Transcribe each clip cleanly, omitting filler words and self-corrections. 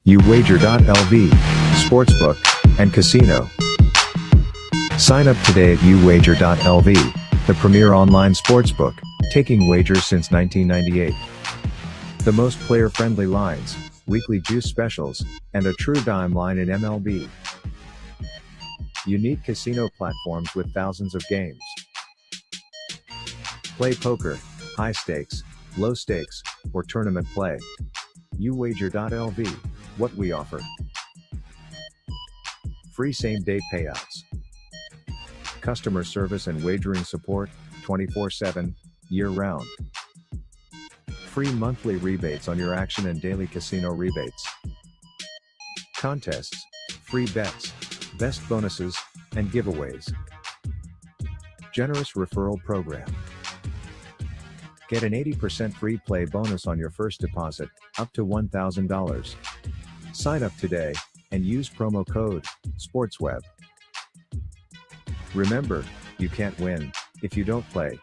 uwager.lv, sportsbook, and casino. Sign up today at uwager.lv, the premier online sportsbook, taking wagers since 1998. The most player-friendly lines, weekly juice specials, and a true dime line in MLB. Unique casino platforms with thousands of games. Play poker, high stakes, low stakes, or tournament play. uwager.lv, what we offer. Free same-day payouts. Customer service and wagering support, 24/7, year-round. Free monthly rebates on your action and daily casino rebates. Contests, free bets, best bonuses, and giveaways. Generous referral program. Get an 80% free play bonus on your first deposit, up to $1,000. Sign up today, and use promo code SPORTSWEB. Remember, you can't win if you don't play.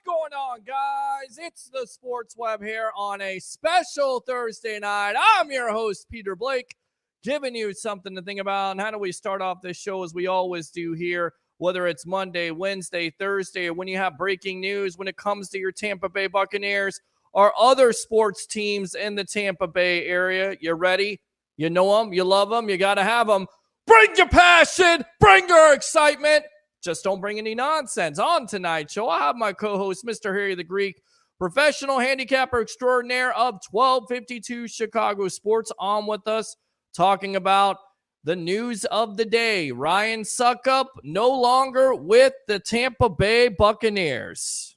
going on, guys? It's the Sports Web here on a special Thursday night. I'm your host, Peter Blake, giving you something to think about. And how do we start off this show as we always do here, whether it's Monday, Wednesday, Thursday, or when you have breaking news when it comes to your Tampa Bay Buccaneers or other sports teams in the Tampa Bay area. You ready? You know them, you love them, you got to have them. Bring your passion, bring your excitement. Just don't bring any nonsense. On tonight's show, I have my co-host, Mr. Harry the Greek, professional handicapper extraordinaire of 1252 Chicago Sports, on with us, talking about the news of the day. Ryan Succop no longer with the Tampa Bay Buccaneers.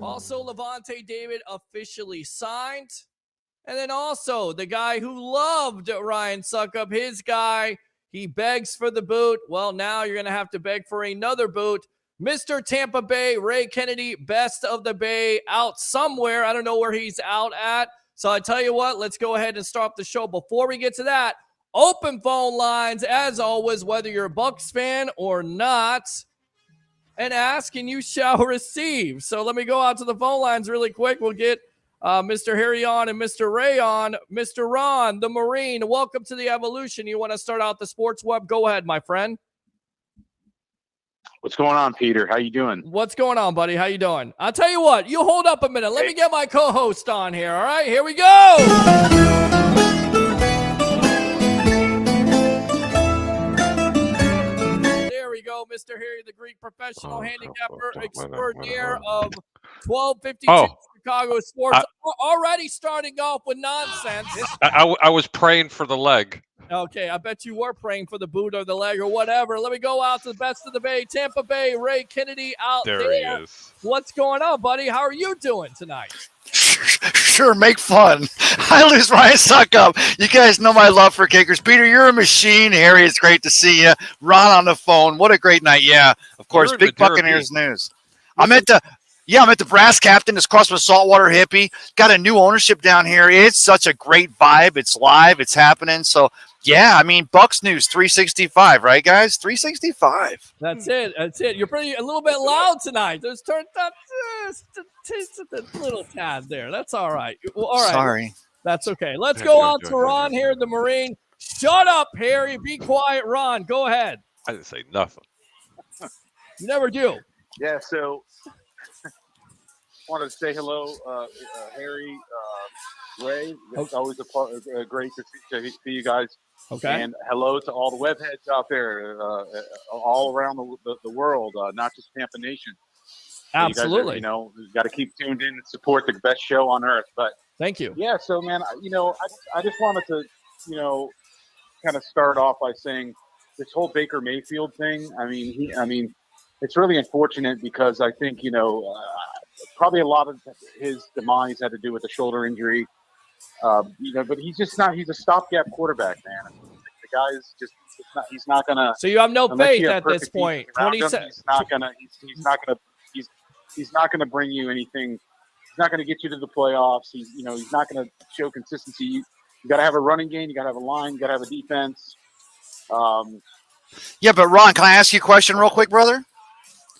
Also, Lavonte David officially signed. And then also the guy who loved Ryan Succop, his guy, he begs for the boot. Well, now you're going to have to beg for another boot. Mr. Tampa Bay, Ray Kennedy, best of the Bay, out somewhere. I don't know where he's out at. So I tell you what, let's go ahead and start the show. Before we get to that, open phone lines, as always, whether you're a Bucs fan or not. And ask and you shall receive. So let me go out to the phone lines really quick. We'll get Mr. Harry on and Mr. Ray on. Mr. Ron, the Marine, welcome to the Evolution. You want to start out the Sports Web? Go ahead, my friend. What's going on, Peter? How you doing? What's going on, buddy? How you doing? I'll tell you what. You hold up a minute. Let me get my co-host on here. All right, here we go. There we go, Mr. Harry the Greek, professional handicapper extraordinaire of 1252 Chicago Sports. Already starting off with nonsense. I was praying for the leg. Okay, I bet you were praying for the boot or the leg or whatever. Let me go out to the best of the Bay, Tampa Bay, Ray Kennedy out there. There he is. What's going on, buddy? How are you doing tonight? Sure, make fun. I lose Ryan Succop. You guys know my love for kickers. Peter, you're a machine. Harry, it's great to see you. Ron on the phone. What a great night. Yeah, of course, big Buccaneers news. I'm at the brass captain. It's crossed with Saltwater Hippie. Got a new ownership down here. It's such a great vibe. It's live. It's happening. So, yeah, I mean, Bucs news 365, right, guys? 365. That's it. That's it. You're a little bit loud tonight. There's turned up just a little tad there. That's all right. Well, all right. Sorry. That's okay. Let's go out to Ron here, the Marine. Shut up, Harry. Be quiet, Ron. Go ahead. I didn't say nothing. You never do. Yeah, so wanted to say hello, Harry, Ray. It's always great to see you guys. Okay. And hello to all the web heads out there, all around the world, not just Tampa Nation. Absolutely. You guys are, got to keep tuned in and support the best show on earth. But thank you. Yeah. So, man, I just wanted to, kind of start off by saying this whole Baker Mayfield thing. I mean, it's really unfortunate because I think, probably a lot of his demise had to do with the shoulder injury. But he's just not. He's a stopgap quarterback, man. The guy is just. He's not gonna. So you have no faith at this point. He's not gonna bring you anything. He's not gonna get you to the playoffs. He's not gonna show consistency. You got to have a running game. You got to have a line. You got to have a defense. Yeah, but Ron, can I ask you a question real quick, brother?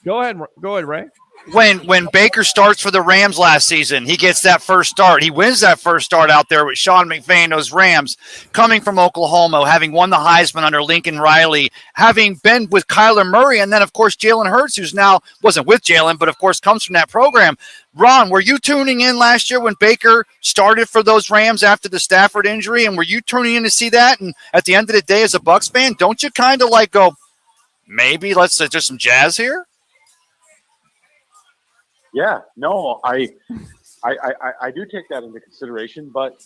Go ahead, Ray. When Baker starts for the Rams last season, he gets that first start. He wins that first start out there with Sean McVay, those Rams, coming from Oklahoma, having won the Heisman under Lincoln Riley, having been with Kyler Murray, and then, of course, Jalen Hurts, who's now wasn't with Jalen, but, of course, comes from that program. Ron, were you tuning in last year when Baker started for those Rams after the Stafford injury, and were you tuning in to see that? And at the end of the day, as a Bucs fan, don't you kind of like go, maybe let's just some jazz here? Yeah, no, I do take that into consideration, but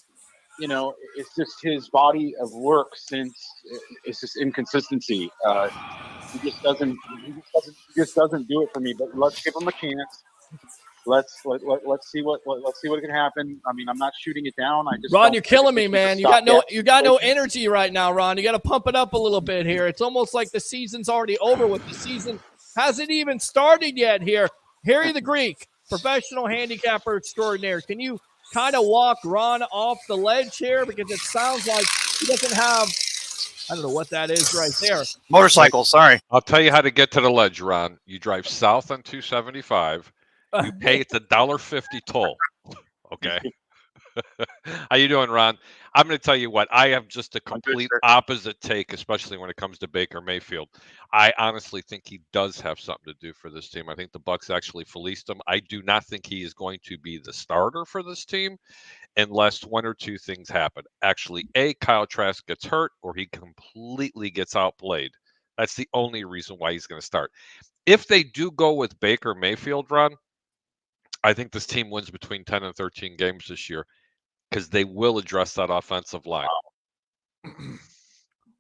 it's just his body of work since it's just inconsistency. He just doesn't do it for me. But let's give him a chance. Let's see what can happen. I mean, I'm not shooting it down. Ron, you're killing me, man. You got no energy right now, Ron. You got to pump it up a little bit here. It's almost like the season's already over with. The season hasn't even started yet here. Harry the Greek, professional handicapper extraordinaire. Can you kind of walk Ron off the ledge here? Because it sounds like he doesn't have I don't know what that is right there. Motorcycle, sorry. I'll tell you how to get to the ledge, Ron. You drive south on 275. You pay it's $1.50 toll. Okay. How you doing, Ron? I'm going to tell you what. I have just a complete opposite take, especially when it comes to Baker Mayfield. I honestly think he does have something to do for this team. I think the Bucs actually fleeced him. I do not think he is going to be the starter for this team unless one or two things happen. Actually, Kyle Trask gets hurt or he completely gets outplayed. That's the only reason why he's going to start. If they do go with Baker Mayfield, Ron, I think this team wins between 10 and 13 games this year because they will address that offensive line.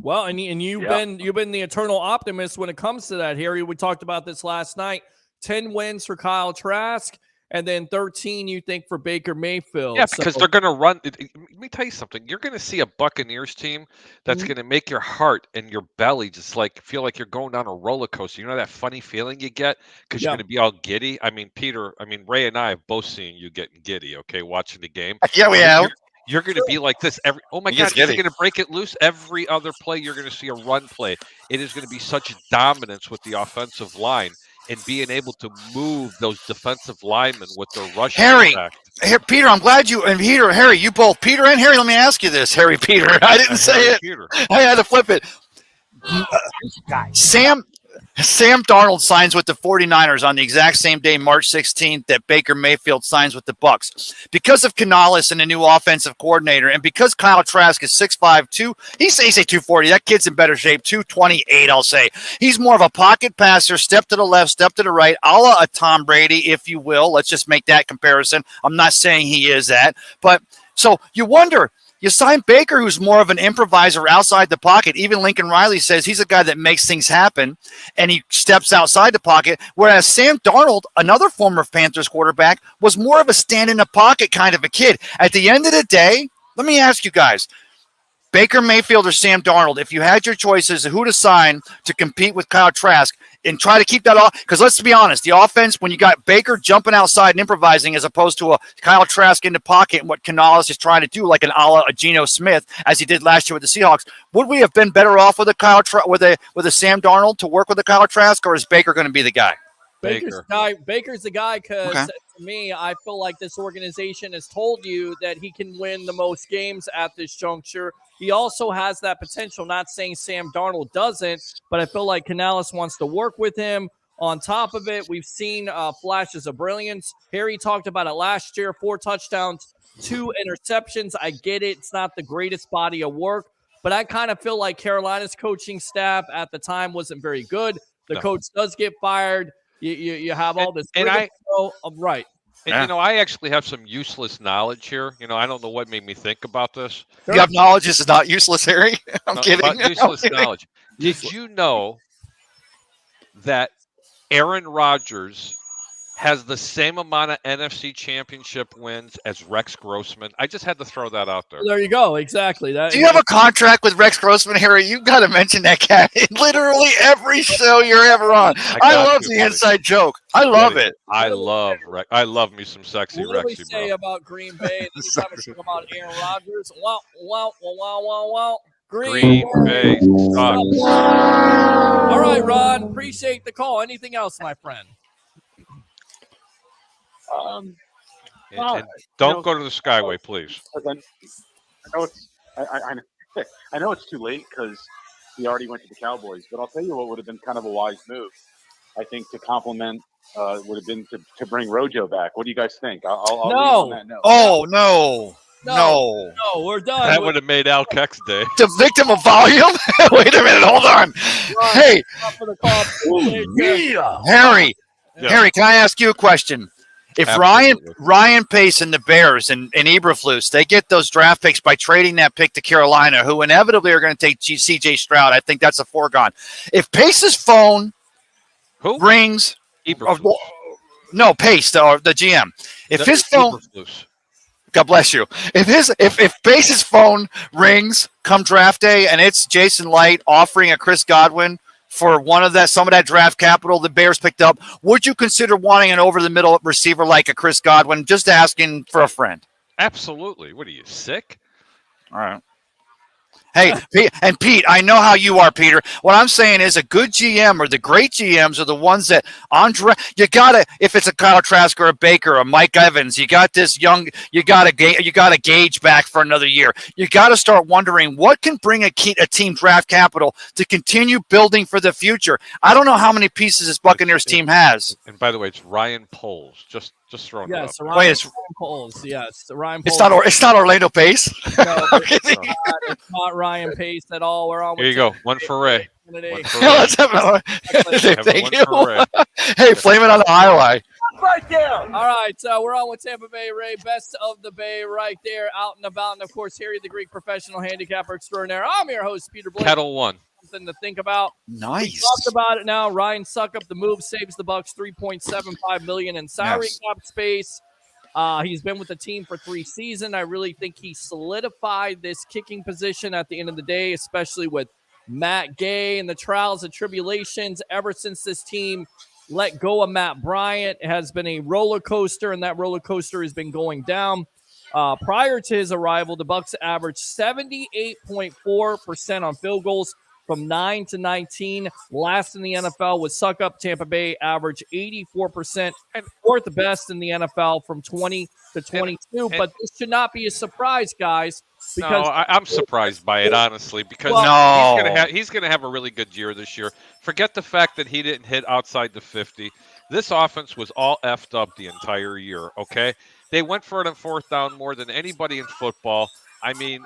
Well, and you've been the eternal optimist when it comes to that, Harry. We talked about this last night. 10 wins for Kyle Trask, and then 13 you think for Baker Mayfield. Yeah, because they're going to run. Let me tell you something. You're going to see a Buccaneers team that's going to make your heart and your belly just like feel like you're going down a roller coaster. You know that funny feeling you get because you're going to be all giddy? I mean, Ray and I have both seen you getting giddy, okay, watching the game. Yeah, we have. You're going to be like this. Oh, my God, you're going to break it loose. Every other play, you're going to see a run play. It is going to be such dominance with the offensive line and being able to move those defensive linemen with their rushing attack. Peter, I'm glad you and Peter, Harry, you both, Peter and Harry, let me ask you this, Harry, Peter. I didn't say it. Peter. I had to flip it. Sam Darnold signs with the 49ers on the exact same day, March 16th, that Baker Mayfield signs with the Bucs. Because of Canales and the new offensive coordinator, and because Kyle Trask is 6'5", he's 240. That kid's in better shape, 228, I'll say. He's more of a pocket passer, step to the left, step to the right, a la a Tom Brady, if you will. Let's just make that comparison. I'm not saying he is that. But so you wonder, you sign Baker, who's more of an improviser outside the pocket. Even Lincoln Riley says he's a guy that makes things happen, and he steps outside the pocket, whereas Sam Darnold, another former Panthers quarterback, was more of a stand-in-the-pocket kind of a kid. At the end of the day, let me ask you guys, Baker Mayfield or Sam Darnold, if you had your choices of who to sign to compete with Kyle Trask and try to keep that off, because let's be honest, the offense, when you got Baker jumping outside and improvising as opposed to a Kyle Trask in the pocket and what Canales is trying to do, like an a la Geno Smith, as he did last year with the Seahawks, would we have been better off with a with a Sam Darnold to work with a Kyle Trask, or is Baker going to be the guy? Baker's the guy because to me, I feel like this organization has told you that he can win the most games at this juncture. He also has that potential, not saying Sam Darnold doesn't, but I feel like Canales wants to work with him. On top of it, we've seen flashes of brilliance. Harry talked about it last year, 4 touchdowns, 2 interceptions. I get it. It's not the greatest body of work, but I kind of feel like Carolina's coaching staff at the time wasn't very good. The coach does get fired. You have all this. Right. And, I actually have some useless knowledge here. I don't know what made me think about this. You have knowledge. This is not useless, Harry. I'm kidding. Useless knowledge. Did you know that Aaron Rodgers has the same amount of NFC Championship wins as Rex Grossman? I just had to throw that out there. There you go. Exactly. Do you have a contract with Rex Grossman, Harry? You've got to mention that cat in literally every show you're ever on. I love the inside joke. I love it. I love me some sexy Rexy, bro. What do we say about Green Bay? Anytime we talk about Aaron Rodgers, wow. Green Bay sucks. All right, Ron. Appreciate the call. Anything else, my friend? And don't go to the Skyway, please. I know it's too late because he already went to the Cowboys, but I'll tell you what would have been kind of a wise move. I think to compliment would have been to bring Rojo back. What do you guys think? I'll leave on that note. Oh, no, we're done. That would have made Al Keck's day. The victim of volume? Wait a minute, hold on. Hey, Harry, can I ask you a question? If Ryan Pace and the Bears and Eberflus, they get those draft picks by trading that pick to Carolina, who inevitably are going to take C.J. Stroud, I think that's a foregone. If Pace's phone rings, no, Pace, the GM. If his phone, God bless you. If Pace's phone rings come draft day and it's Jason Light offering a Chris Godwin for some of that draft capital the Bears picked up, would you consider wanting an over-the-middle receiver like a Chris Godwin, just asking for a friend? Absolutely. What are you, sick? All right. Hey, Pete, I know how you are, Peter. What I'm saying is a good GM or the great GMs are the ones that you gotta, if it's a Kyle Trask or a Baker or a Mike Evans, you got this young, you gotta gauge back for another year. You gotta start wondering what can bring a team draft capital to continue building for the future. I don't know how many pieces this Buccaneers team has. And by the way, it's Ryan Poles. Just throwing it up. Yes, Ryan Wait, Poles. Yes, Ryan It's Poles. not Orlando Pace. No, Okay. it's not Ryan Pace at all. We're on. Here you go. One for Ray. Today. One for Yeah, Ray. let's have another. Have Thank one you. for Ray. Hey, flame it on the highlight. Right there. All right, we're on with Tampa Bay Ray, best of the Bay, right there, out and about. And of course, Harry the Greek, professional handicapper extraordinaire. I'm your host, Peter Blake. Kettle one. Something to think about. Nice. We talked about it now. Ryan Succop, the move saves the Bucs $3.75 million in salary cap space. He's been with the team for 3 seasons. I really think he solidified this kicking position at the end of the day, especially with Matt Gay and the trials and tribulations ever since this team let go of Matt Bryant. It has been a roller coaster, and that roller coaster has been going down. Prior to his arrival, the Bucs averaged 78.4% on field goals from 9 to 19. Last in the NFL with Succop. Tampa Bay averaged 84% and fourth best in the NFL from 20 to 22. But this should not be a surprise, guys. Because I'm surprised by it, honestly, because he's gonna have a really good year this year. Forget the fact that he didn't hit outside the 50. This offense was all effed up the entire year, okay? They went for it on fourth down more than anybody in football. I mean,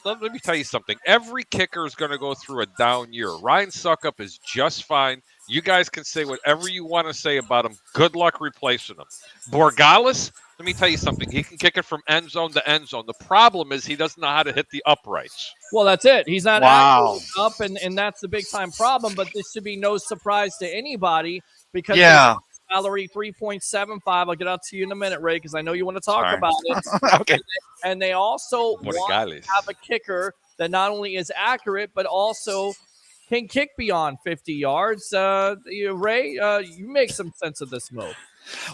let me tell you something. Every kicker is going to go through a down year. Ryan Succop is just fine. You guys can say whatever you want to say about him. Good luck replacing him. Borgales, let me tell you something. He can kick it from end zone to end zone. The problem is he doesn't know how to hit the uprights. Well, that's it. He's not acting up, and that's the big-time problem. But this should be no surprise to anybody because salary 3.75. I'll get out to you in a minute, Ray, because I know you want to talk about it. Okay. And they also want to have a kicker that not only is accurate, but also can kick beyond 50 yards. Ray, you make some sense of this move.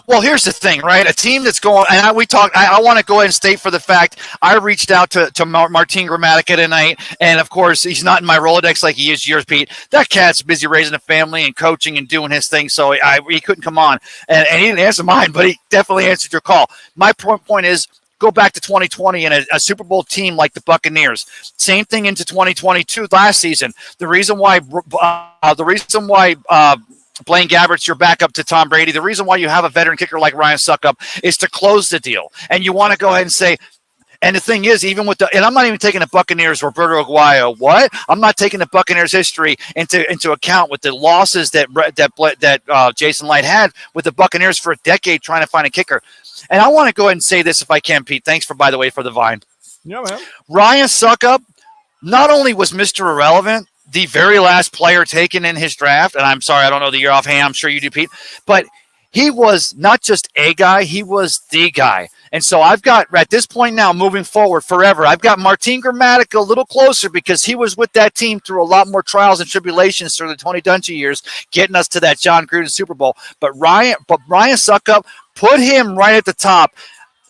Well, here's the thing, right? A team that's going, and I want to go ahead and state for the fact I reached out to Martine Gramatica tonight, and of course he's not in my Rolodex like he is yours, Pete. That cat's busy raising a family and coaching and doing his thing, so he couldn't come on, and he didn't answer mine, but he definitely answered your call. My point is, go back to 2020 and a Super Bowl team like the Buccaneers. Same thing into 2022 last season. The reason why Blaine Gabbert's your backup to Tom Brady. The reason why you have a veteran kicker like Ryan Succop is to close the deal. And you want to go ahead and say, and the thing is, even with and I'm not even taking the Buccaneers Roberto Aguayo. What? I'm not taking the Buccaneers history into account with the losses that Jason Light had with the Buccaneers for a decade trying to find a kicker. And I want to go ahead and say this if I can, Pete. Thanks by the way, for the vine. Yeah, man. Ryan Succop not only was Mr. Irrelevant, the very last player taken in his draft, and I'm sorry, I don't know the year offhand. I'm sure you do, Pete. But he was not just a guy, he was the guy. And so I've got, at this point now, moving forward forever, I've got Martine Gramatica a little closer because he was with that team through a lot more trials and tribulations through the Tony Dungy years, getting us to that John Gruden Super Bowl. But Ryan Succop, put him right at the top.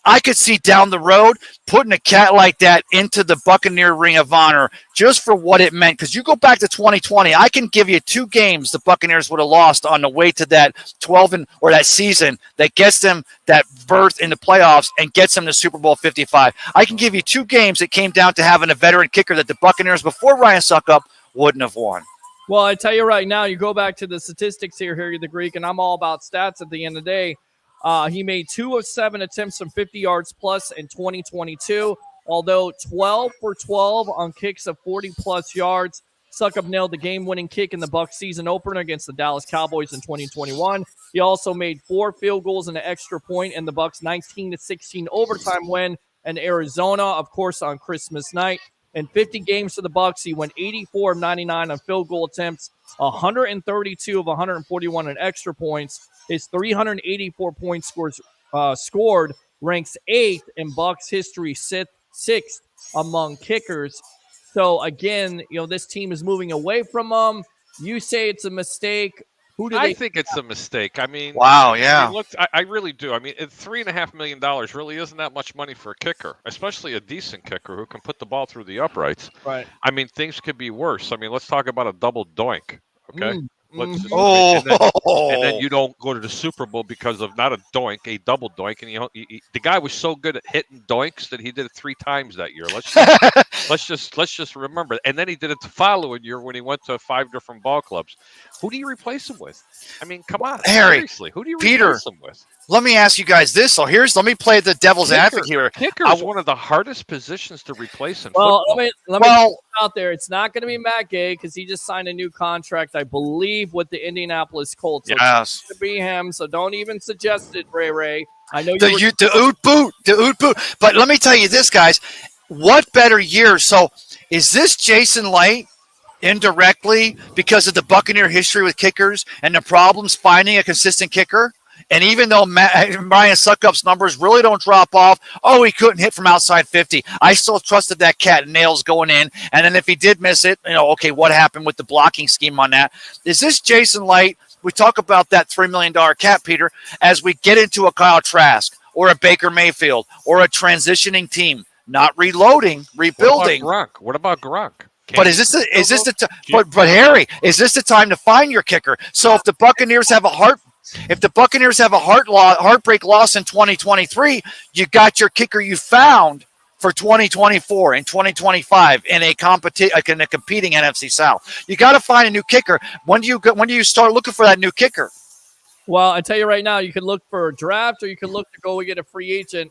I could see down the road putting a cat like that into the Buccaneer Ring of Honor just for what it meant. Because you go back to 2020, I can give you 2 games the Buccaneers would have lost on the way to that 12 or that season that gets them that berth in the playoffs and gets them to Super Bowl 55. I can give you 2 games that came down to having a veteran kicker that the Buccaneers before Ryan Succop wouldn't have won. Well, I tell you right now, you go back to the statistics here, Harry the Greek, and I'm all about stats at the end of the day. He made 2 of 7 attempts from 50 yards plus in 2022, although 12 for 12 on kicks of 40-plus yards. Succop nailed the game-winning kick in the Bucs season opener against the Dallas Cowboys in 2021. He also made 4 field goals and an extra point in the Bucs' 19-16 overtime win in Arizona, of course, on Christmas night. In 50 games for the Bucs, he went 84 of 99 on field goal attempts, 132 of 141 in extra points. His 384 points scored ranks 8th in Bucs history, 6th among kickers. So again, this team is moving away from him. You say it's a mistake. Who do I they? think it's a mistake. I mean, Wow, yeah. I really do. I mean, $3.5 million really isn't that much money for a kicker, especially a decent kicker who can put the ball through the uprights. Right. I mean, things could be worse. I mean, let's talk about a double doink. Okay. Mm, Let's just, Oh, and then you don't go to the Super Bowl because of not a doink, a double doink. And the guy was so good at hitting doinks that he did it 3 times that year. Let's just remember. And then he did it the following year when he went to 5 different ball clubs. Who do you replace him with? I mean, come on, Harry, seriously, who do you Peter, replace him with? let me ask you guys this. So let me play the devil's advocate here. Kicker is one of the hardest positions to replace in Well, football. let me put it out there. It's not going to be Matt Gay because he just signed a new contract, I believe, with the Indianapolis Colts. So Yes. it's going to be him. So don't even suggest it, Ray. I know The oot boot. But let me tell you this, guys. What better year? So is this Jason Light indirectly because of the Buccaneer history with kickers and the problems finding a consistent kicker? And even though Ryan Succop's numbers really don't drop off, he couldn't hit from outside 50. I still trusted that cat and nails going in. And then if he did miss it, okay, what happened with the blocking scheme on that? Is this Jason Light? We talk about that $3 million cap, Peter, as we get into a Kyle Trask or a Baker Mayfield or a transitioning team, not reloading, rebuilding. What about Gronk? But but Harry, is this the time to find your kicker? So if the Buccaneers have a heartbreak loss in 2023, you got your kicker you found for 2024 and 2025 in a competing NFC South. You got to find a new kicker. When do you start looking for that new kicker? Well, I tell you right now, you can look for a draft or you can look to go and get a free agent.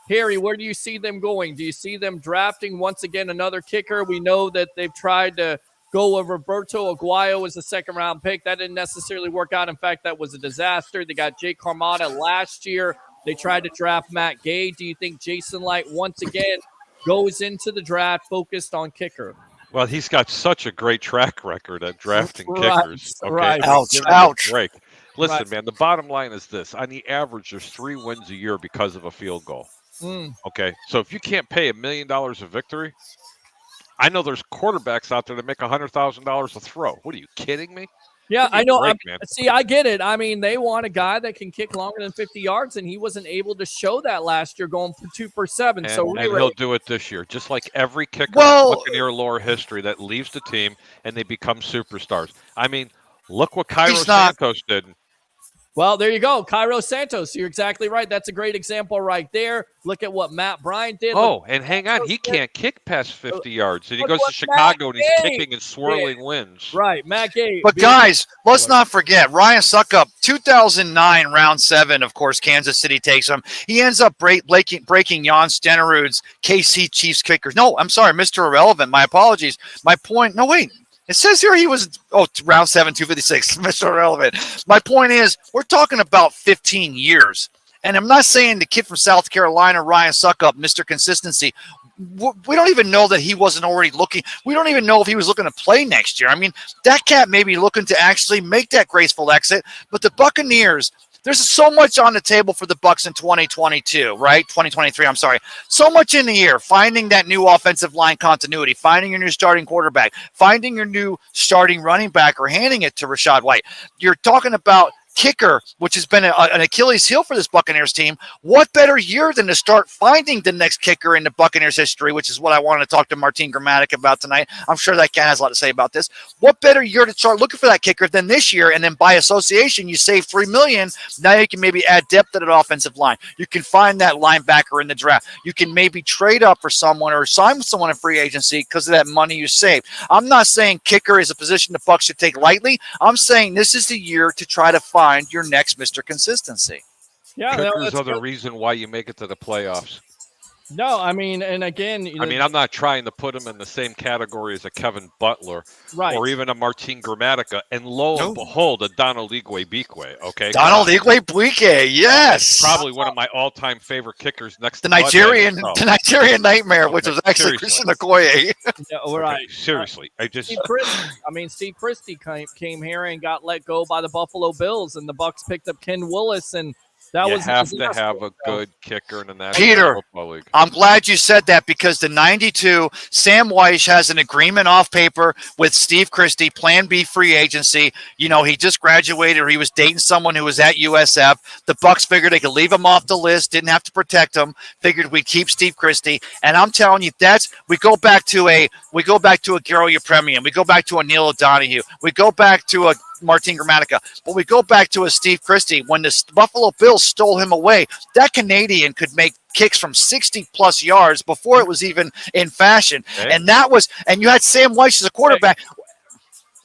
Harry, where do you see them going? Do you see them drafting once again another kicker? We know that they've tried to go with Roberto Aguayo as a second-round pick. That didn't necessarily work out. In fact, that was a disaster. They got Jake Carmona last year. They tried to draft Matt Gay. Do you think Jason Light once again goes into the draft focused on kicker? Well, he's got such a great track record at drafting kickers. Okay? Right. Ouch. Break. Listen, man, the bottom line is this. On the average, there's 3 wins a year because of a field goal. Okay, so if you can't pay $1 million a victory, I know there's quarterbacks out there that make $100,000 a throw. What are you kidding me? Yeah, I know. Man. See, I get it. I mean, they want a guy that can kick longer than 50 yards, and he wasn't able to show that last year going for 2 for 7. And really, he'll do it this year, just like every kicker in Buccaneer lore history that leaves the team and they become superstars. I mean, look what Cairo Santos did. Well, there you go. Cairo Santos. You're exactly right. That's a great example right there. Look at what Matt Bryant did. And hang on. He can't kick past 50 yards. And he goes to Chicago and he's kicking and swirling wins. Right. Matt Gay. But guys, let's not forget, Ryan Succop, 2009, round 7, of course, Kansas City takes him. He ends up breaking Jan Stenerud's KC Chiefs kickers. No, I'm sorry, Mr. Irrelevant. My apologies. My point, no, wait. It says here he was, round 7, 256, Mr. Irrelevant. My point is, we're talking about 15 years. And I'm not saying the kid from South Carolina, Ryan Succop, Mr. Consistency, we don't even know that he wasn't already looking. We don't even know if he was looking to play next year. I mean, that cat may be looking to actually make that graceful exit. But the Buccaneers, there's so much on the table for the Bucs in 2022, right? 2023, I'm sorry. So much in the air, finding that new offensive line continuity, finding your new starting quarterback, finding your new starting running back, or handing it to Rachaad White. You're talking about kicker, which has been an Achilles heel for this Buccaneers team. What better year than to start finding the next kicker in the Buccaneers history, which is what I wanted to talk to Martine Gramatica about tonight. I'm sure that cat has a lot to say about this. What better year to start looking for that kicker than this year? And then by association, you save $3 million. Now you can maybe add depth at an offensive line. You can find that linebacker in the draft. You can maybe trade up for someone or sign with someone in free agency because of that money you saved. I'm not saying kicker is a position the Bucs should take lightly. I'm saying this is the year to try to find your next Mr. Consistency. Yeah, kickers are the reason why you make it to the playoffs. No, I mean, and again, I'm not trying to put him in the same category as a Kevin Butler, or even a Martine Gramatica, and lo and behold, a Donald Igwe-Bikwe. Okay, Donald Igwe-Bikwe, yes, that's probably one of my all-time favorite kickers. Next to the Nigerian Nightmare, which was actually Christian Okoye. Yeah, right. Okay, seriously, Steve Christie came here and got let go by the Buffalo Bills, and the Bucs picked up Ken Willis, and That You was have to disaster. have a good kicker in the National Peter. Football League. I'm glad you said that because the 92, Sam Weish has an agreement off paper with Steve Christie, Plan B free agency. You know, he just graduated or he was dating someone who was at USF. The Bucs figured they could leave him off the list, didn't have to protect him, figured we'd keep Steve Christie. And I'm telling you, we go back to a Garo Yepremian, we go back to a Neil O'Donohue, we go back to a Martine Gramatica, but we go back to a Steve Christie. When the Buffalo Bills stole him away, that Canadian could make kicks from 60-plus yards before it was even in fashion. Okay. And you had Sam Weish as a quarterback.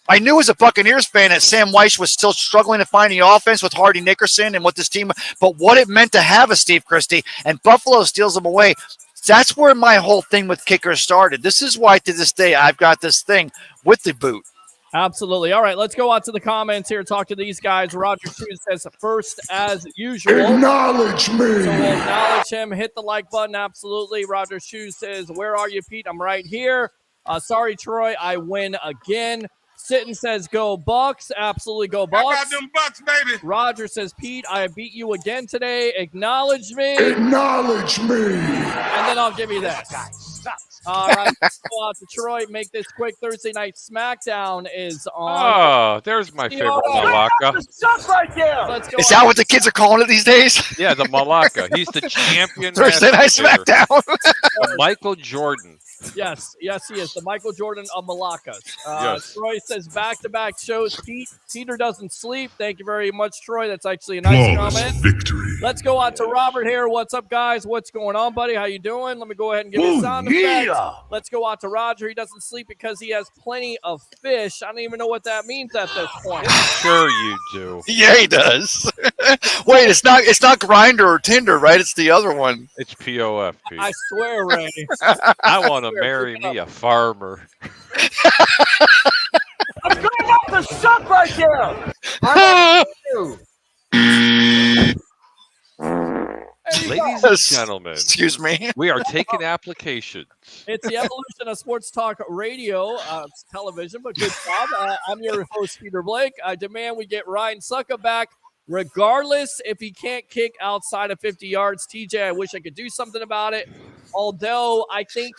I knew as a Buccaneers fan that Sam Weish was still struggling to find the offense with Hardy Nickerson and what this team, but what it meant to have a Steve Christie, and Buffalo steals him away. That's where my whole thing with kickers started. This is why to this day I've got this thing with the boot. Absolutely. All right, let's go out to the comments here. Talk to these guys. Roger Shoes says first as usual. Acknowledge me. So we'll acknowledge him. Hit the like button. Absolutely. Roger Shoes says, where are you, Pete? I'm right here. Sorry, Troy. I win again. Sitton says, go Bucs. Absolutely, go Bucs. How about them Bucks, baby? Roger says, Pete, I beat you again today. Acknowledge me. Acknowledge me. And then I'll give you this. All right, let's go out to Troy. Make this quick. Thursday night SmackDown is on. Oh, there's my favorite Malacca. Let's go Is that what the kids are calling it these days? Yeah, the Malacca. He's the champion. Thursday Night SmackDown. Michael Jordan. Yes, he is. The Michael Jordan of Malaccas. Yes. Troy says back-to-back shows. Peter doesn't sleep. Thank you very much, Troy. That's actually a nice comment. Victory. Let's go on to Robert here. What's up, guys? What's going on, buddy? How you doing? Let me go ahead and give you a sound effect. Let's go on to Roger. He doesn't sleep because he has plenty of fish. I don't even know what that means at this point. Sure you do. Yeah, he does. Wait, it's not Grindr or Tinder, right? It's the other one. It's POF, Pete. I swear, Ray. I want to marry me a farmer. I'm going off the suck right there. Ladies and gentlemen, Excuse me. we are taking applications. It's the evolution of sports talk radio, it's television, but good job. I'm your host, Peter Blake. I demand we get Ryan Succop back, regardless if he can't kick outside of 50 yards. TJ, I wish I could do something about it. Although I think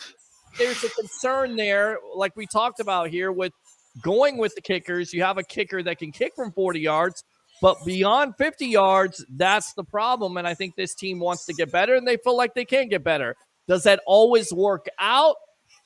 there's a concern there, like we talked about here, with going with the kickers. You have a kicker that can kick from 40 yards. But beyond 50 yards, that's the problem. And I think this team wants to get better, and they feel like they can get better. Does that always work out?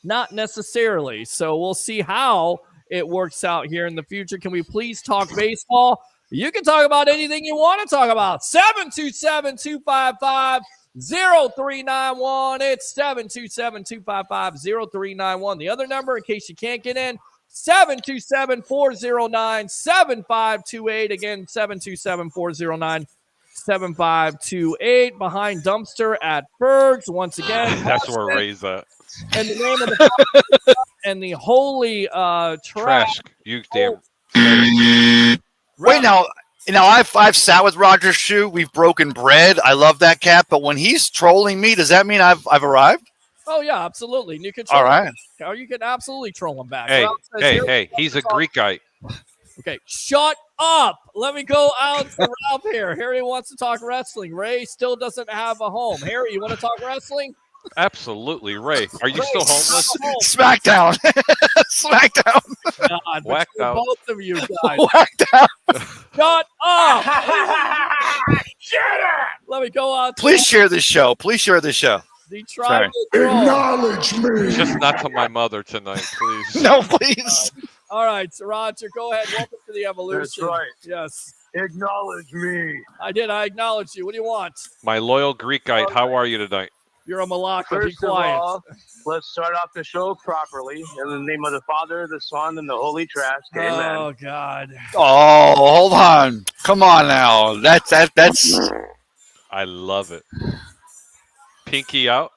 Not necessarily. So we'll see how it works out here in the future. Can we please talk baseball? You can talk about anything you want to talk about. 727-255-0391. It's 727-255-0391. The other number, in case you can't get in, 727-409-7528. Again, 727-409-7528. Behind Dumpster at Berg's. Once again, That's where Ray's at. and the name of the and the holy trash. Trash. You damn. Wait, now I've sat with Roger Shoe. We've broken bread. I love that cat. But when he's trolling me, does that mean I've arrived? Oh yeah, absolutely. And you can All right. or you can absolutely troll him back. Hey, Ralph says, hey, he's a Greek guy. Okay, shut up. Let me go out to Ralph here. Harry wants to talk wrestling. Ray still doesn't have a home. Harry, you want to talk wrestling? Absolutely, Ray. Are you still homeless? Smackdown. Smackdown. God, Whacked between out. both of you guys. Whacked out. Shut up. Let me go out to Please share this show. Please share this show. the tribal Sorry. troll. Acknowledge me. Just not to my mother tonight, please. No, please. All right, so Roger, go ahead. Welcome to the evolution. That's right. Yes, Acknowledge me. I did. I acknowledge you. What do you want? My loyal Greekite, how are you tonight? You're a Malacca. Be First of quiet. all, let's start off the show properly. In the name of the Father, the Son, and the Holy Trash. Amen. Oh, God. Oh, hold on. Come on now. That's I love it. Pinky out.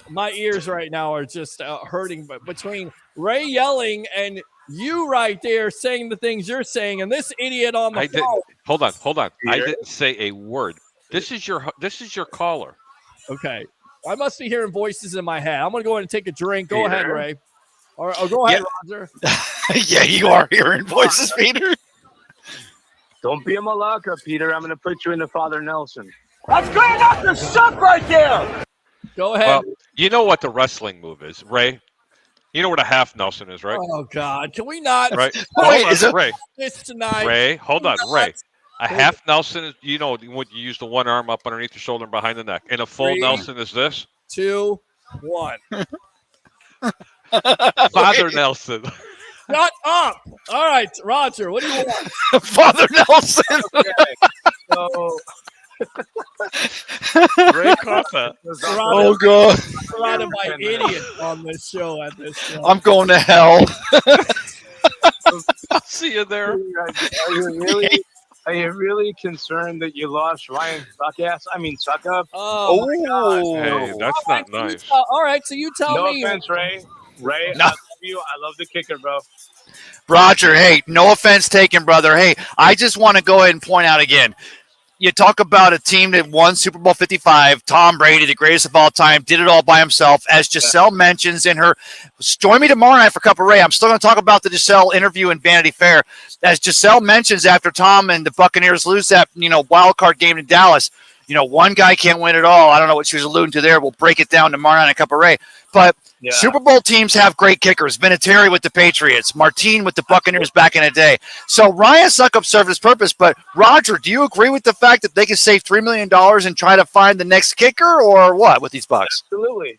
My ears right now are just hurting, but between Ray yelling and you right there saying the things you're saying and this idiot on the I phone. didn't. Hold on. I Here. didn't say a word. This is your caller. Okay. I must be hearing voices in my head. I'm going to go ahead and take a drink. Go ahead, Peter. Ray. Or go ahead, Roger. yeah, you are hearing voices, Peter. Don't be a malacca, Peter. I'm going to put you into Father Nelson. Go ahead. Well, you know what the wrestling move is, Ray? You know what a half Nelson is, right? Oh God, can we not Right? Wait, Hold is on, it- Ray. this tonight? Ray, hold on, Not Ray. A half Nelson is, you know, when you use the one arm up underneath your shoulder and behind the neck. And a full 3, Nelson is this. 2, 1. Father Nelson. Shut up. All right, Roger, what do you want? Father Nelson. So, Ray caught that. Oh God, Surrounded by idiots on this show at this point. I'm going to hell. I'll see you there. Are you really concerned that you lost Ryan Succop? Oh, my God. Hey, that's All right, not so you nice. all right, so you tell No me. offense, Ray. Ray, No. I love you. I love the kicker, bro. Roger, hey, no offense taken, brother. Hey, I just want to go ahead and point out again. You talk about a team that won Super Bowl 55, Tom Brady, the greatest of all time, did it all by himself. As Giselle mentions in her, join me tomorrow night for Cup of Ray. I'm still going to talk about the Giselle interview in Vanity Fair. As Giselle mentions after Tom and the Buccaneers lose that, wild card game in Dallas, one guy can't win it all. I don't know what she was alluding to there. We'll break it down tomorrow night in Cup of Ray. But Super Bowl teams have great kickers. Vinatieri with the Patriots, Martine with the Buccaneers back in the day. So Ryan Succop served his purpose. But Roger, do you agree with the fact that they can save $3 million and try to find the next kicker, or what with these Bucs? Absolutely.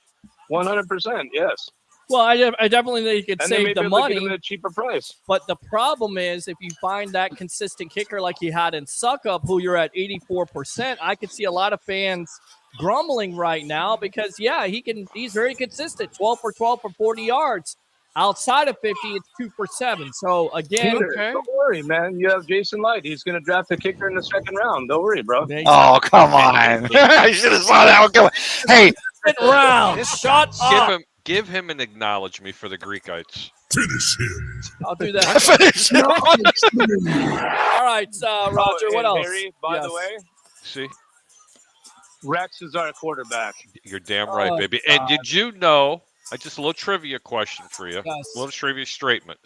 100%, yes. Well, I definitely think you could And they may save be the able to money. get him at a cheaper price. But the problem is, if you find that consistent kicker like you had in Succop, who you're at 84%, I could see a lot of fans grumbling right now because, he's very consistent, 12 for 12 for 40 yards. Outside of 50, it's 2 for 7. So, again, Peter, don't worry, man. You have Jason Light. He's going to draft a kicker in the second round. Don't worry, bro. Oh, come on. I should have saw that one coming. Hey, second round. Shut up. Give him an acknowledgement for the Greekites. Finish him. I'll do that. finish it. All right, Roger, what else? Harry, by the way, See? Rex is our quarterback. You're damn right, Oh, baby. And did you know, just a little trivia question for you. Yes. A little trivia statement.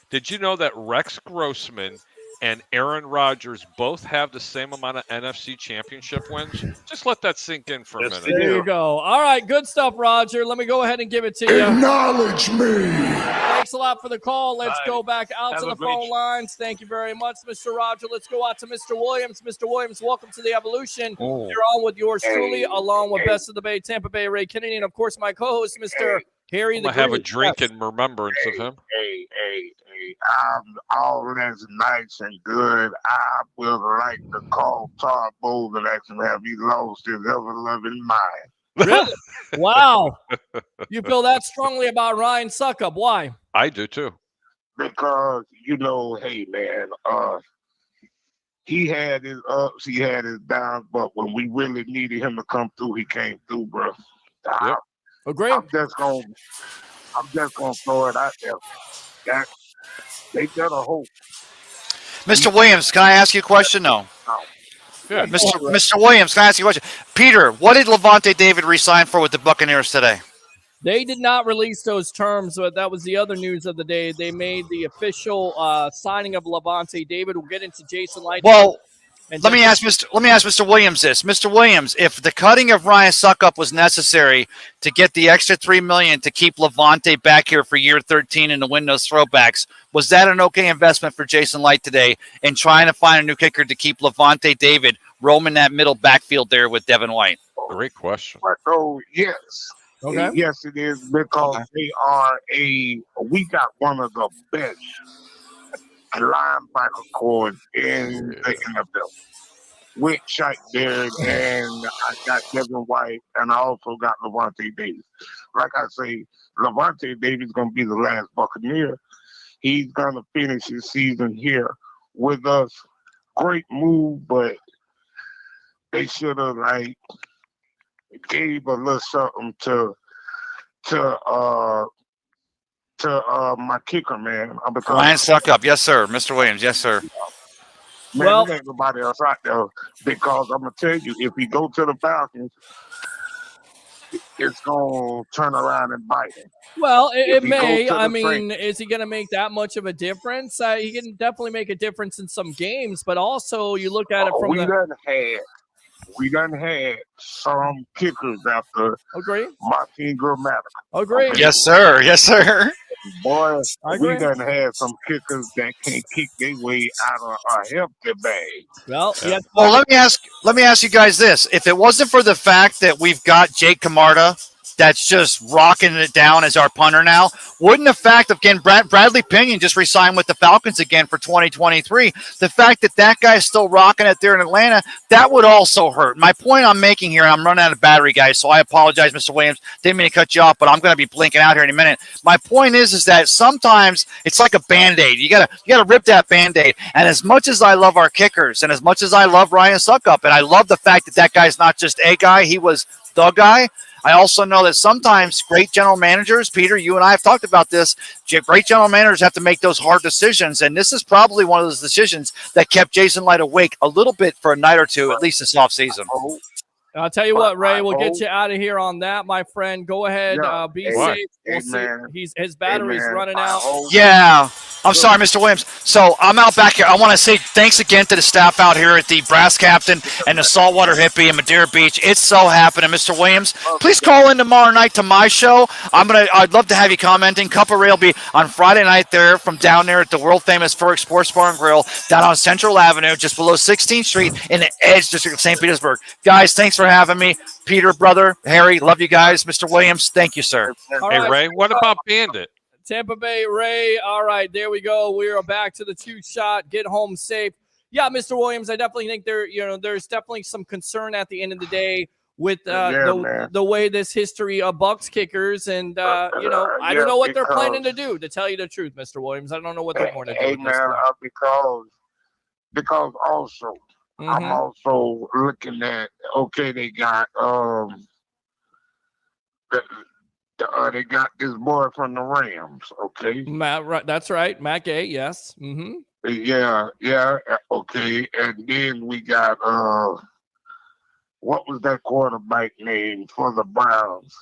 Did you know that Rex Grossman and Aaron Rodgers both have the same amount of NFC championship wins? Just let that sink in for a Yes, minute. There you go. All right, good stuff, Roger. Let me go ahead and give it to you. Acknowledge me. Thanks a lot for the call. Let's All right. go back out Have to a the great phone show. lines. Thank you very much, Mr. Roger. Let's go out to Mr. Williams. Mr. Williams, welcome to the Evolution. You're on with yours truly, along with Best of the Bay, Tampa Bay, Ray Kennedy, and of course my co-host, Mr. Harry I'm the going to have a Greek. drink Yes. in remembrance of him. Hey, I'm all that's nice and good. I would like to call Todd Bowles and ask him have he lost his ever-loving mind. Really? Wow. You feel that strongly about Ryan Succop. Why? I do too. Because, hey, man, he had his ups, he had his downs, but when we really needed him to come through, he came through, bro. Yep. Agree. I'm just gonna throw it out there. That they got a hope. Mr. Williams, can I ask you a question? No. Yeah. Mr. Williams, can I ask you a question? Peter, what did Lavonte David resign for with the Buccaneers today? They did not release those terms, but that was the other news of the day. They made the official signing of Lavonte David. We'll get into Jason Light. Well, and let me ask Mr. Williams this. Mr. Williams, if the cutting of Ryan Succop was necessary to get the extra $3 million to keep Lavonte back here for year 13 and to win those throwbacks, was that an okay investment for Jason Light today in trying to find a new kicker to keep Lavonte David roaming that middle backfield there with Devin White? Great question. So yes. Okay. Yes, it is because we got one of the best linebacker corps in the NFL. With Shaq Barrett and I got Devin White and I also got Lavonte Davis. Like I say, Lavonte Davis is going to be the last Buccaneer. He's going to finish his season here with us. Great move, but they should have gave a little something to my kicker, man. Because Ryan Succop, yes, sir. Mr. Williams, yes, sir. man, Well- there ain't nobody else out there because I'm gonna tell you, if he go to the Falcons, it's gonna turn around and bite him. Well, it If he goes may. to I the mean, train- is he going to make that much of a difference? He can definitely make a difference in some games, but also you look at it from we done had some kickers after Agree. Martine Gramatica. Agree. Okay. Yes, sir. Yes, sir. Boy, I we agree. done had some kickers that can't kick their way out of a healthy bag. Well, yeah. Well, let me ask you guys this: if it wasn't for the fact that we've got Jake Camarda, that's just rocking it down as our punter now, wouldn't the fact of again Bradley Pinion just re-signed with the Falcons again for 2023, the fact that that guy's still rocking it there in Atlanta, that would also hurt. My point I'm making here, and I'm running out of battery, guys, so I apologize, Mr. Williams. Didn't mean to cut you off, but I'm going to be blinking out here in a minute. My point is that sometimes it's like a Band-Aid. You gotta rip that Band-Aid. And as much as I love our kickers, and as much as I love Ryan Succop, and I love the fact that that guy's not just a guy, he was the guy. I also know that sometimes great general managers, Peter, you and I have talked about this, great general managers have to make those hard decisions, and this is probably one of those decisions that kept Jason Light awake a little bit for a night or two, at least this offseason. I'll tell you what, Ray, we'll get you out of here on that, my friend. Go ahead, be safe. We'll see. His battery's running out. Yeah. I'm sorry, Mr. Williams. So I'm out back here. I want to say thanks again to the staff out here at the Brass Captain and the Saltwater Hippie in Madeira Beach. It's so happening, Mr. Williams. Please call in tomorrow night to my show. I'd love to have you commenting. Cup of Ray will be on Friday night there from down there at the world famous Ferg Sports Bar and Grill down on Central Avenue, just below 16th Street in the Edge District of St. Petersburg. Guys, thanks for having me. Peter, brother, Harry, love you guys. Mr. Williams, thank you, sir. Hey, Ray, what about Bandit? Tampa Bay, Ray. All right, there we go. We are back to the two shot. Get home safe. Yeah, Mr. Williams, I definitely think there's definitely some concern at the end of the day with the way this history of Bucs kickers, and I don't know what they're planning to do. To tell you the truth, Mr. Williams, I don't know what they're going to do. Because also I'm also looking at they got they got this boy from the Rams, okay? Matt, right, that's right. Matt Gay, yes. Yeah, okay. And then we got what was that quarterback name for the Browns?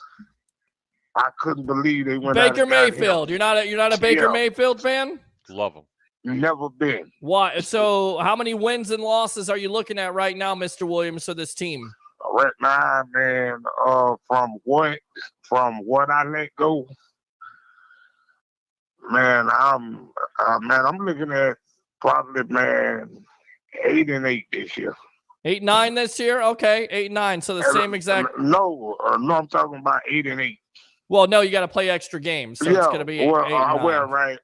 I couldn't believe they went Baker Mayfield. You're not a Baker Mayfield fan? Love him. Never been. Why? So how many wins and losses are you looking at right now, Mr. Williams, for this team? Right now, man, from what I let go, man, I'm looking at probably 8-8 this year. 8-9 this year? Okay, 8-9. So the same exact. No, I'm talking about 8-8. Well, no, you got to play extra games, so it's going to be 8 and 9. Right,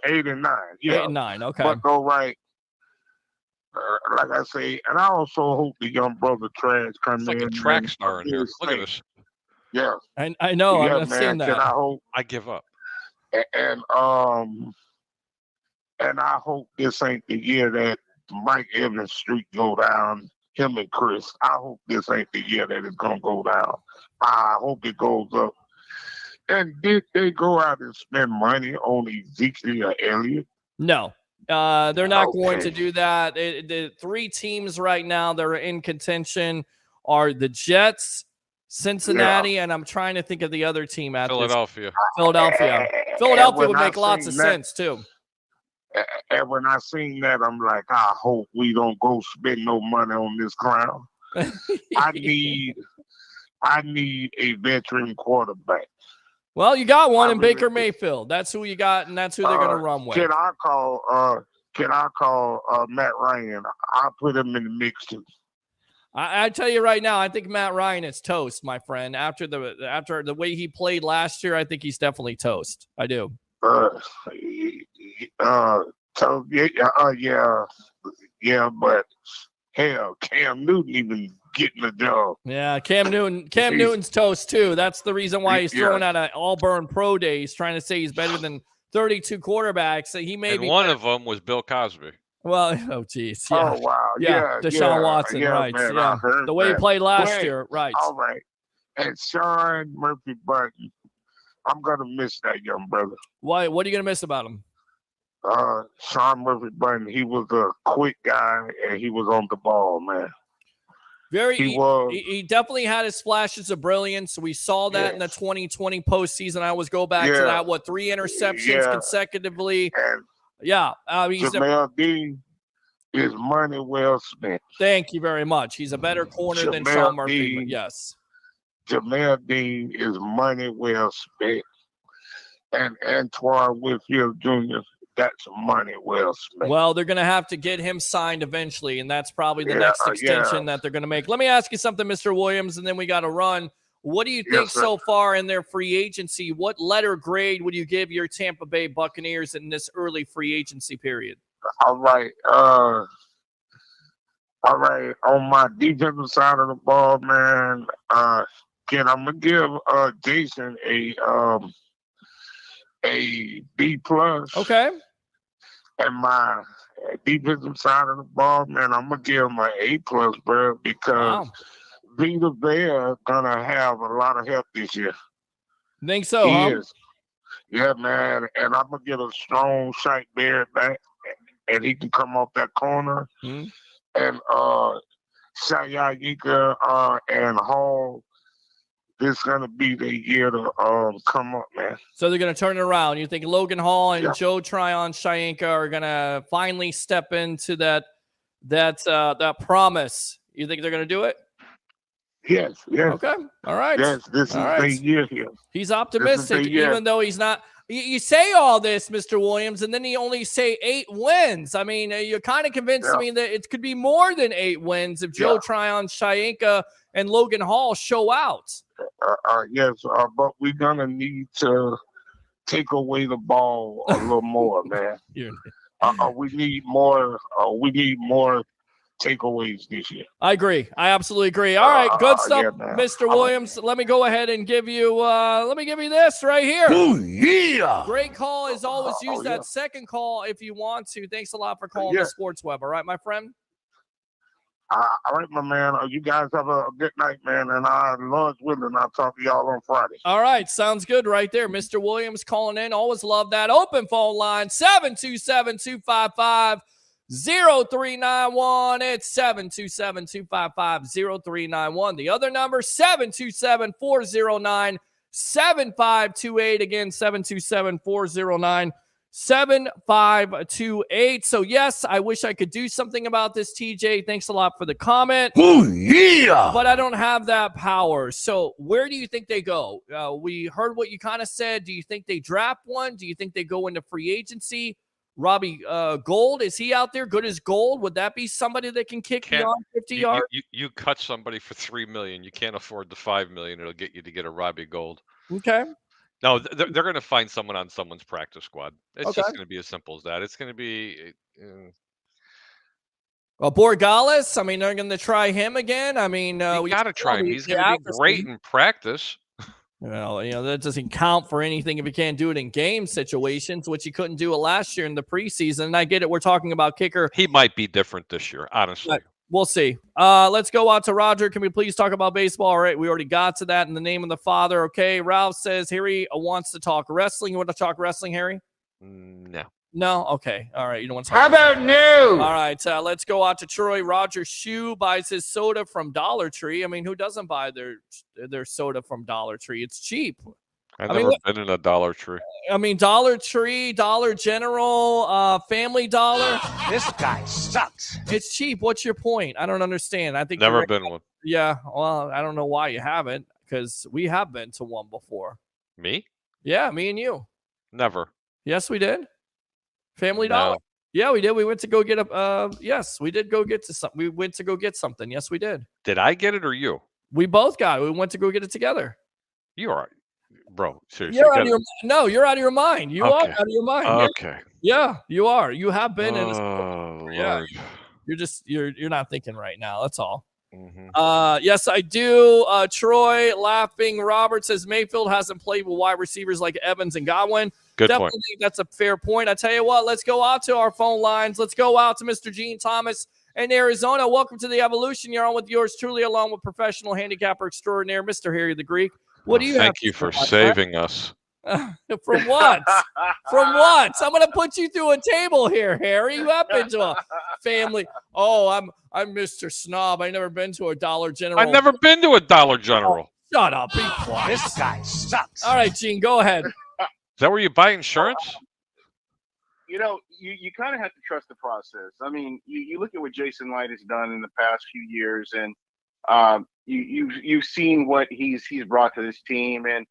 8 and 9. Yeah, 8 and 9. Okay, but go right. Like I say, and I also hope the young brother Trash comes It's like in. a track star in here. Look at this. Yeah, I know. Yeah, I'm seeing that. I give up. And I hope this ain't the year that Mike Evans' streak go down. Him and Chris. I hope this ain't the year that it's gonna go down. I hope it goes up. And did they go out and spend money on Ezekiel Elliott? No. They're not going to do that. The three teams right now that are in contention are the Jets, Cincinnati, and I'm trying to think of the other team at Philadelphia. Philadelphia would make lots of sense too. And when I seen that, I'm like, I hope we don't go spend no money on this clown. I need a veteran quarterback. Well, you got one in Baker Mayfield. That's who you got, and that's who they're going to run with. Can I call Matt Ryan? I'll put him in the mix too. I tell you right now, I think Matt Ryan is toast, my friend. After the way he played last year, I think he's definitely toast. I do. Yeah, but hell, Cam Newton even getting the job. Yeah, Cam Newton's toast too. That's the reason why he's throwing out an Auburn Pro Day. He's trying to say he's better than 32 quarterbacks. So he may be. One of them was Bill Cosby. Well, oh geez. Yeah. Oh wow. Yeah, Deshaun Watson, right? Man, yeah, the way he played last year, right? All right. And Sean Murphy Bunting, I'm gonna miss that young brother. Why? What are you gonna miss about him? Sean Murphy Bunting, he was a quick guy and he was on the ball, man. He definitely had his flashes of brilliance. We saw that in the 2020 postseason. I always go back to that. 3 interceptions consecutively. And he's Jamel Dean is money well spent. Thank you very much. He's a better corner than Sean Murphy. But yes, Jamel Dean is money well spent, and Antoine Whitfield Jr. That's money well spent. Well, they're going to have to get him signed eventually, and that's probably the next extension that they're going to make. Let me ask you something, Mr. Williams, and then we got to run. What do you think so far in their free agency? What letter grade would you give your Tampa Bay Buccaneers in this early free agency period? All right. On my defensive side of the ball, man, I'm gonna give Jason a B plus. Okay. And my defensive side of the ball, man, I'm gonna give him an A plus, bro, because Vita Vea gonna have a lot of help this year. Think so? He is. Yeah, man, and I'm gonna get a strong Shaq Barrett back, and he can come off that corner. Mm-hmm. And Sayayika and Hall, this is gonna be the year to come up, man. So they're gonna turn it around. You think Logan Hall and Joe Tryon-Shoyinka are gonna finally step into that promise? You think they're gonna do it? Yes. Okay. All right. Yes, this is the year here. He's optimistic, even though he's not. You say all this, Mr. Williams, and then you only say 8 wins. I mean, you're kind of convincing me that it could be more than 8 wins if Joe Tryon-Shoyinka and Logan Hall show out. Yes, but we're gonna need to take away the ball a little more, man. We need more. We need more takeaways this year. I agree. I absolutely agree. All right, good stuff, Mr. Williams. Let me go ahead and give you. Let me give you this right here. Oh yeah! Great call. As always, use that second call if you want to. Thanks a lot for calling the Sports Web. All right, my friend. All right, my man. You guys have a good night, man. And Lord's willing, I'll talk to y'all on Friday. All right. Sounds good right there. Mr. Williams calling in. Always love that. Open phone line, 727-255-0391. It's 727-255-0391. The other number, 727-409-7528. Again, 727-409-7528. 7528. So yes, I wish I could do something about this, TJ. Thanks a lot for the comment. Oh yeah! But I don't have that power. So where do you think they go? We heard what you kind of said. Do you think they draft one? Do you think they go into free agency? Robbie Gold, is he out there good as gold? Would that be somebody that can kick beyond 50 yards? You cut somebody for $3 million. You can't afford the $5 million. It'll get you to get a Robbie Gold. Okay. No, they're going to find someone on someone's practice squad. It's just going to be as simple as that. It's going to be. Well, Borregales, I mean, they're going to try him again. I mean, we got to try him. He's going to be great in practice. Well, that doesn't count for anything if you can't do it in game situations, which you couldn't do it last year in the preseason. And I get it. We're talking about kicker. He might be different this year, honestly. But we'll see. Let's go out to Roger. Can we please talk about baseball? All right, we already got to that in the name of the Father. Okay, Ralph says Harry wants to talk wrestling. You want to talk wrestling, Harry? No. No? Okay. All right. You don't want to talk How about news? All right. Let's go out to Troy. Roger Shue buys his soda from Dollar Tree. I mean, who doesn't buy their soda from Dollar Tree? It's cheap. I've never been in a Dollar Tree. I mean, Dollar Tree, Dollar General, Family Dollar. This guy sucks. It's cheap. What's your point? I don't understand. I think never been one. Yeah. Well, I don't know why you haven't, because we have been to one before. Me? Yeah, me and you. Never. Yes, we did. Family Dollar. Yeah, we did. We went to go get yes, we did go get to something. We went to go get something. Yes, we did. Did I get it or you? We both got it. We went to go get it together. You are, bro. Seriously. You're out of your mind. You are out of your mind. Okay. Yeah, you are. You have been in. Yeah. You're not thinking right now. That's all. Mm-hmm. Yes, I do. Troy laughing. Robert says Mayfield hasn't played with wide receivers like Evans and Godwin. Good Definitely point. think that's a fair point. I tell you what, let's go out to our phone lines. Let's go out to Mr. Gene Thomas in Arizona. Welcome to the Evolution. You're on with yours truly, along with professional handicapper extraordinaire, Mr. Harry the Greek. What do you have? Thank you for saving us. From what? From what? I'm going to put you through a table here, Harry. You have been to a family. Oh, I'm Mr. Snob. I've never been to a Dollar General. I've never been to a Dollar General. Shut up. Be quiet. This guy sucks. All right, Gene, go ahead. Is that where you buy insurance? You know, you kind of have to trust the process. I mean, you look at what Jason Light has done in the past few years, and you've seen what he's brought to this team. And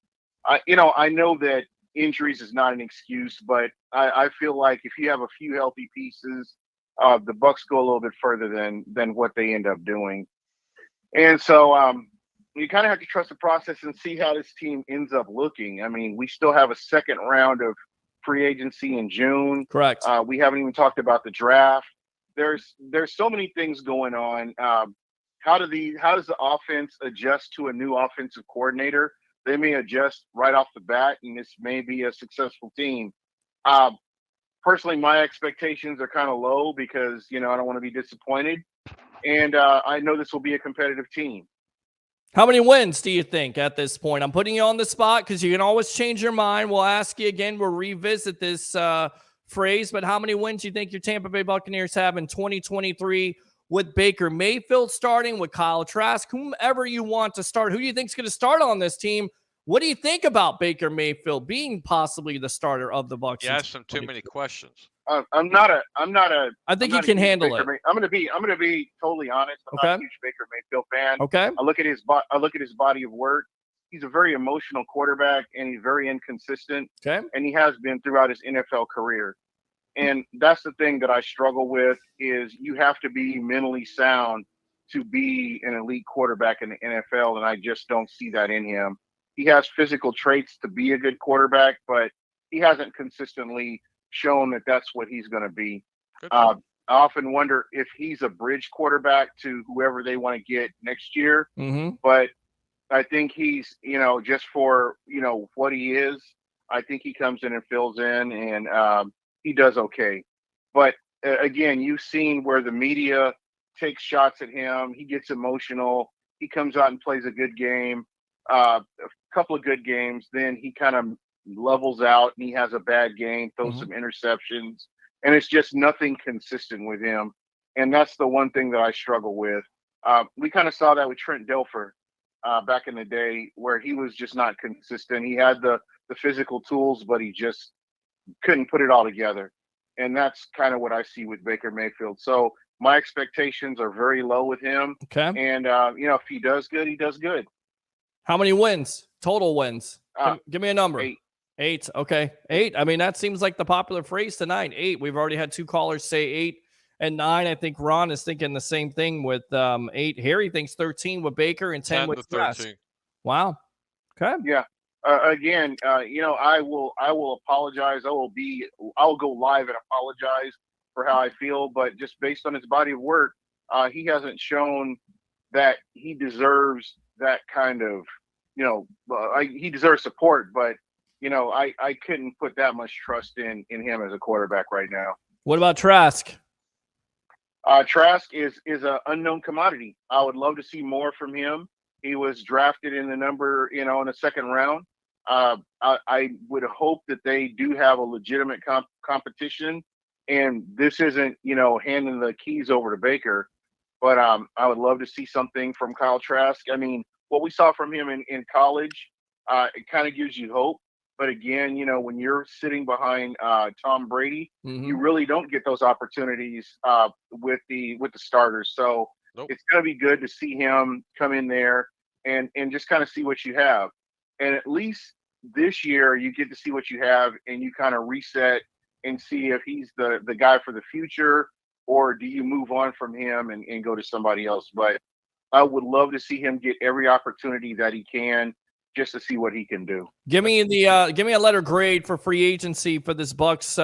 I know that injuries is not an excuse, but I feel like if you have a few healthy pieces, the Bucs go a little bit further than what they end up doing. And so you kind of have to trust the process and see how this team ends up looking. I mean, we still have a second round of free agency in June. Correct. We haven't even talked about the draft. There's so many things going on. How does the offense adjust to a new offensive coordinator? They may adjust right off the bat, and this may be a successful team. Personally, my expectations are kind of low because I don't want to be disappointed, and I know this will be a competitive team. How many wins do you think at this point? I'm putting you on the spot because you can always change your mind. We'll ask you again. We'll revisit this phrase, but how many wins do you think your Tampa Bay Buccaneers have in 2023 with Baker Mayfield starting, with Kyle Trask, whomever you want to start? Who do you think is going to start on this team? What do you think about Baker Mayfield being possibly the starter of the Bucs? You asked him too many questions. I'm not a. I think he can handle it. I'm going to be totally honest. I'm not a huge Baker Mayfield fan. Okay. I look at his body of work. He's a very emotional quarterback, and he's very inconsistent. Okay. And he has been throughout his NFL career. And that's the thing that I struggle with is you have to be mentally sound to be an elite quarterback in the NFL, and I just don't see that in him. He has physical traits to be a good quarterback, but he hasn't consistently shown that that's what he's going to be. I often wonder if he's a bridge quarterback to whoever they want to get next year. Mm-hmm. But I think he's, just for, what he is, I think he comes in and fills in, and he does okay. But again, you've seen where the media takes shots at him. He gets emotional. He comes out and plays a good game, a couple of good games. Then he kind of levels out and he has a bad game, throws some interceptions, and it's just nothing consistent with him. And that's the one thing that I struggle with. We kind of saw that with Trent Dilfer back in the day, where he was just not consistent. He had the physical tools, but he just couldn't put it all together. And that's kind of what I see with Baker Mayfield. So my expectations are very low with him. Okay. And, if he does good, he does good. How many wins? Total wins? Give me a number. 8. 8. Okay. 8. I mean, that seems like the popular phrase tonight. 8. We've already had 2 callers say 8 and 9. I think Ron is thinking the same thing with 8. Harry thinks 13 with Baker and 10 with 13. Wow. Okay. Yeah. Again, I will apologize. I'll go live and apologize for how I feel, but just based on his body of work, he hasn't shown that he deserves that kind of, he deserves support, but I couldn't put that much trust in him as a quarterback right now. What about Trask? Trask is an unknown commodity. I would love to see more from him. He was drafted in the number, in the second round. I would hope that they do have a legitimate competition, and this isn't, handing the keys over to Baker. But I would love to see something from Kyle Trask. I mean, what we saw from him in college, it kind of gives you hope. But again, when you're sitting behind Tom Brady, you really don't get those opportunities with the starters. So it's going to be good to see him come in there and just kind of see what you have. And at least this year, you get to see what you have, and you kind of reset and see if he's the guy for the future, or do you move on from him and go to somebody else. But I would love to see him get every opportunity that he can, just to see what he can do. Give me a letter grade for free agency for this Bucs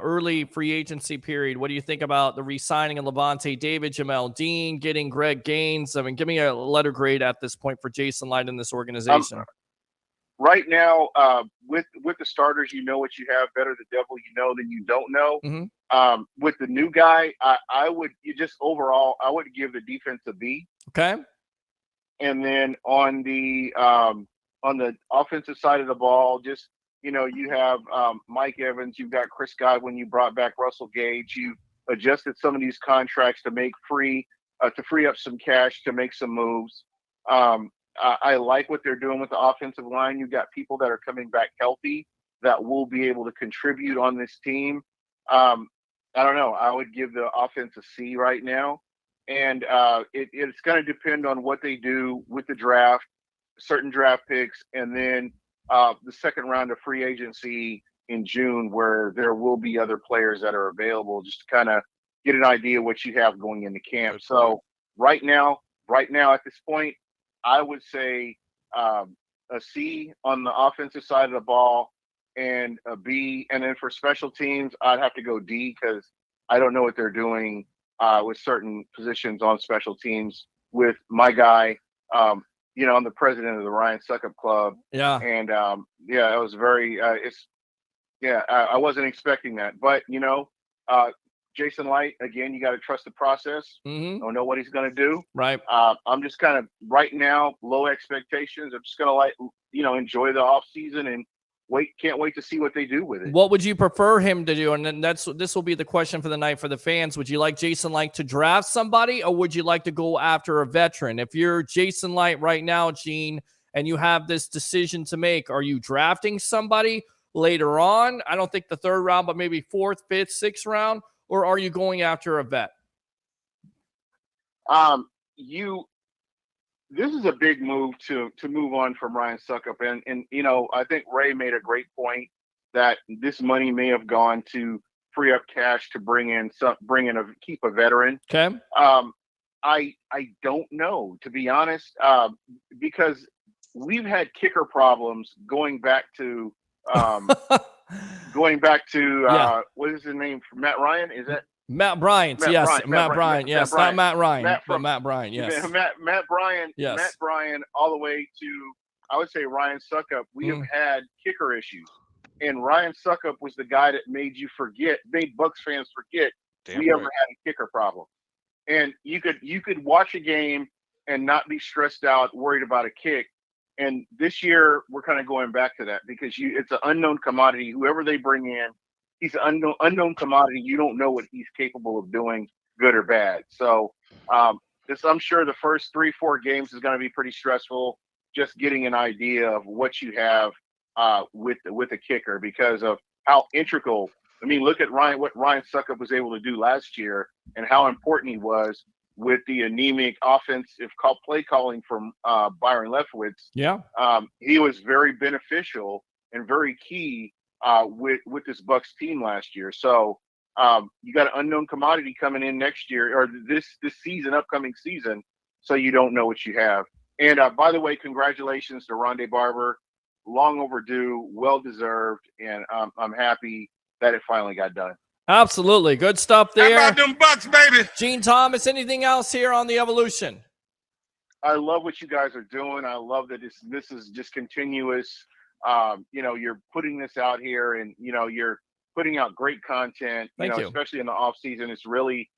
early free agency period. What do you think about the re-signing of Lavonte David, Jamel Dean, getting Greg Gaines? I mean, give me a letter grade at this point for Jason Light in this organization. Right now, with the starters, you know what you have. Better the devil you know than you don't know. With the new guy, I would give the defense a B. Okay. And then on the offensive side of the ball, just you have Mike Evans, you've got Chris Godwin, you brought back Russell Gage, you adjusted some of these contracts to free up some cash to make some moves. I like what they're doing with the offensive line. You've got people that are coming back healthy that will be able to contribute on this team. I don't know. I would give the offense a C right now. And it's going to depend on what they do with the draft, certain draft picks, and then the second round of free agency in June, where there will be other players that are available, just to kind of get an idea of what you have going into camp. Good So point. right now at this point, I would say a C on the offensive side of the ball and a B. And then for special teams, I'd have to go D, because I don't know what they're doing with certain positions on special teams with my guy. I'm the president of the Ryan Succop Club. Yeah. And it was very, I wasn't expecting that. But, Jason Light, again, you got to trust the process. Mm-hmm. Don't know what he's going to do. Right. I'm just kind of right now, low expectations. I'm just going to enjoy the off season and can't wait to see what they do with it. What would you prefer him to do? And then this will be the question for the night for the fans. Would you like Jason Light to draft somebody, or would you like to go after a veteran? If you're Jason Light right now, Gene, and you have this decision to make, are you drafting somebody later on? I don't think the third round, but maybe fourth, fifth, sixth round, or are you going after a vet? This is a big move to move on from Ryan Succop, and I think Ray made a great point that this money may have gone to free up cash to keep a veteran. Okay. I don't know, to be honest, because we've had kicker problems going back to what is his name? Matt Ryan? Is that Matt Bryant? Yes, Matt Bryant. Yes, not Matt Ryan, but Matt Bryant. Yes, Matt Bryant. Yes. Matt Bryant, all the way to, I would say, Ryan Succop. We have had kicker issues, and Ryan Succop was the guy that made Bucs fans forget we ever had a kicker problem. And you could watch a game and not be stressed out, worried about a kick. And this year we're kind of going back to that, because it's an unknown commodity. Whoever they bring in, he's an unknown commodity. You don't know what he's capable of doing, good or bad. So I'm sure the first 3-4 games is going to be pretty stressful, just getting an idea of what you have with a kicker, because of how integral. I mean, look at what Ryan Succop was able to do last year and how important he was with the anemic offensive play calling from Byron Leftwich. Yeah. He was very beneficial and very key with this Bucs team last year. So you got an unknown commodity coming in next year, or this upcoming season. So you don't know what you have. And by the way, congratulations to Rondé Barber. Long overdue, well deserved, and I'm happy that it finally got done. Absolutely. Good stuff there. How about them Bucs, baby? Gene Thomas, anything else here on the evolution? I love what you guys are doing. I love that this is just continuous. You're putting this out here, and you're putting out great content. Thank you. Especially in the off season. It's really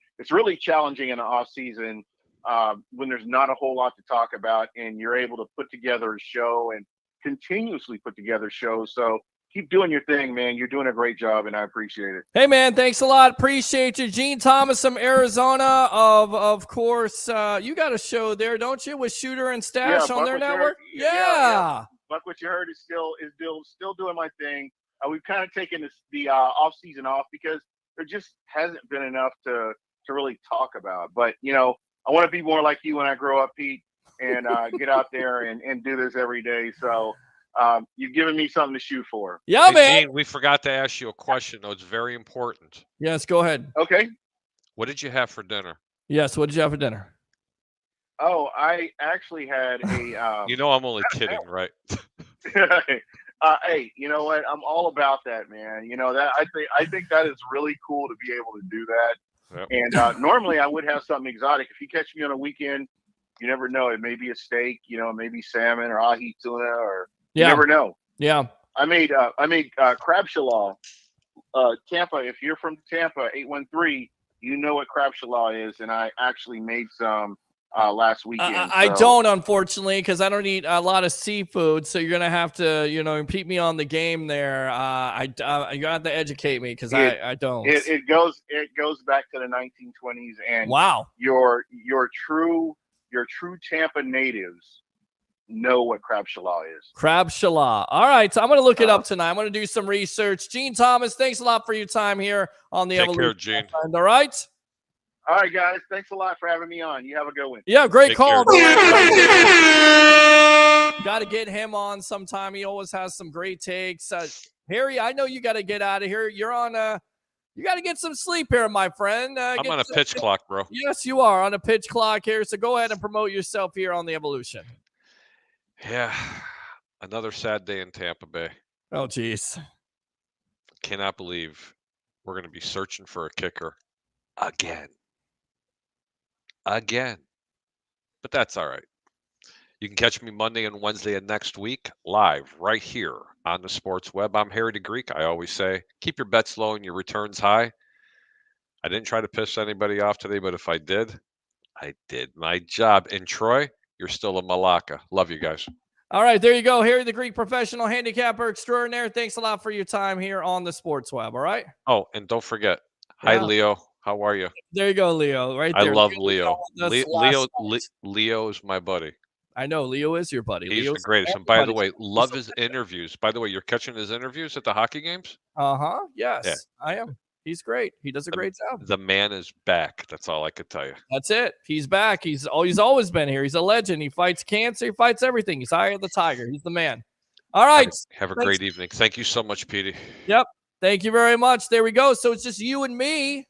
challenging in the off season when there's not a whole lot to talk about, and you're able to put together a show and continuously put together shows. So keep doing your thing, man. You're doing a great job, and I appreciate it. Hey, man, thanks a lot. Appreciate you. Gene Thomas from Arizona. Of course, you got a show there, don't you, with Shooter and Stash on their network? Yeah. Buck What You Heard is still doing my thing. We've kind of taken the off season off because there just hasn't been enough to really talk about. But I want to be more like you when I grow up, Pete, and get out there and do this every day. So you've given me something to shoot for. Yeah, Hey, man. Gene, we forgot to ask you a question, though. It's very important. Yes, go ahead. Okay. What did you have for dinner? Yes, what did you have for dinner? Oh, I actually had a. I'm only kidding, right? Hey, you know what? I'm all about that, man. That I think that is really cool to be able to do that. Yep. And normally I would have something exotic. If you catch me on a weekend, you never know. It may be a steak, maybe salmon or ahi tuna, or you never know. Yeah. I made crab shalal. Tampa. If you're from Tampa, 813, you know what crab shalal is, and I actually made some last weekend. I don't, unfortunately, because I don't eat a lot of seafood. So you're gonna have to, keep me on the game there. You have to educate me because I don't. It goes back to the 1920s, and wow, your true Tampa natives know what crab shala is. Crab shala. All right, so I'm gonna look it up tonight. I'm gonna do some research. Gene Thomas, thanks a lot for your time here on the Take care, Evolution. Gene. All right. All right, guys. Thanks a lot for having me on. You have a good one. Yeah, great Take call. care. Got to get him on sometime. He always has some great takes. Harry, I know you got to get out of here. You're on you got to get some sleep here, my friend. I'm on a pitch clock, bro. Yes, you are on a pitch clock here. So go ahead and promote yourself here on the Evolution. Yeah, another sad day in Tampa Bay. Oh, geez. Cannot believe we're going to be searching for a kicker again. But that's all right. You can catch me Monday and Wednesday of next week live right here on the Sports Web. I'm Harry the Greek. I always say, keep your bets low and your returns high. I didn't try to piss anybody off today, but if I did my job. And Troy, you're still a Malacca. Love you guys. All right, there you go. Harry the Greek, professional handicapper extraordinaire. Thanks a lot for your time here on the Sports Web, all right? Oh, and don't forget, hi, Leo. How are you? There you go, Leo. Right there. I love Leo. Leo is my buddy. I know Leo is your buddy. He's Leo's the greatest. And by the way, love his interviews. By the way, you're catching his interviews at the hockey games? Uh-huh. Yes, Yeah. I am. He's great. He does a great job. The man is back. That's all I could tell you. That's it. He's back. He's always been here. He's a legend. He fights cancer. He fights everything. He's Eye of the Tiger. He's the man. All right. Have a great evening. Thank you so much, Petey. Yep. Thank you very much. There we go. So it's just you and me.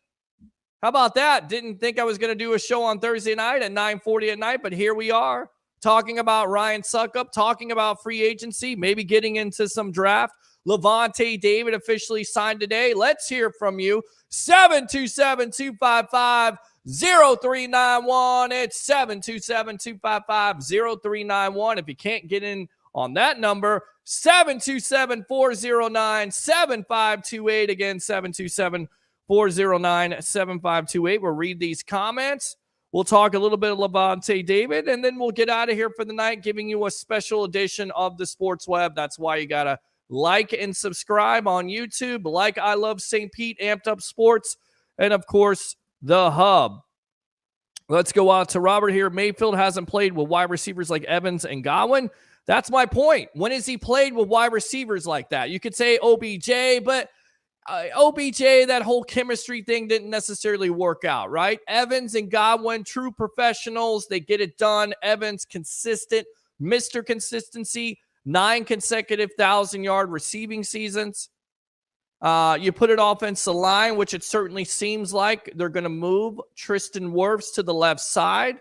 How about that? Didn't think I was going to do a show on Thursday night at 9:40 at night, but here we are talking about Ryan Succop, talking about free agency, maybe getting into some draft. Lavonte David officially signed today. Let's hear from you. 727-255-0391. It's 727-255-0391. If you can't get in on that number, 727-409-7528. Again, 727-409-7528. We'll read these comments. We'll talk a little bit of Lavonte David, and then we'll get out of here for the night, giving you a special edition of the Sports Web. That's why you got to like and subscribe on YouTube, like I Love St. Pete, Amped Up Sports, and, of course, The Hub. Let's go out to Robert here. Mayfield hasn't played with wide receivers like Evans and Godwin. That's my point. When has he played with wide receivers like that? You could say OBJ, but OBJ, that whole chemistry thing didn't necessarily work out, right? Evans and Godwin, true professionals. They get it done. Evans, consistent, Mr. Consistency, 9 consecutive 1,000-yard receiving seasons. You put an offensive line, which it certainly seems like they're going to move Tristan Wirfs to the left side.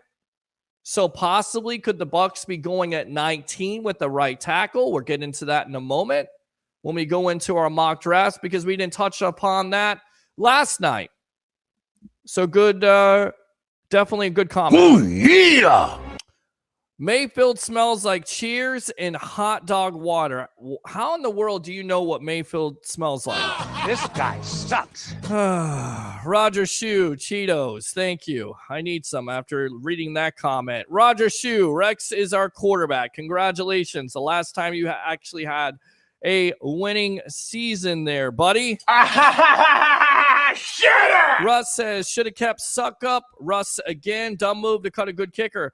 So possibly could the Bucs be going at 19 with the right tackle? We'll get into that in a moment when we go into our mock drafts, because we didn't touch upon that last night. So good, definitely a good comment. Ooh, yeah. Mayfield smells like Cheers and hot dog water. How in the world do you know what Mayfield smells like? This guy sucks. Roger Shoe, Cheetos. Thank you. I need some after reading that comment. Roger Shoe, Rex is our quarterback. Congratulations. The last time you actually had a winning season there, buddy. Russ says, should have kept Succop. Russ, again, dumb move to cut a good kicker.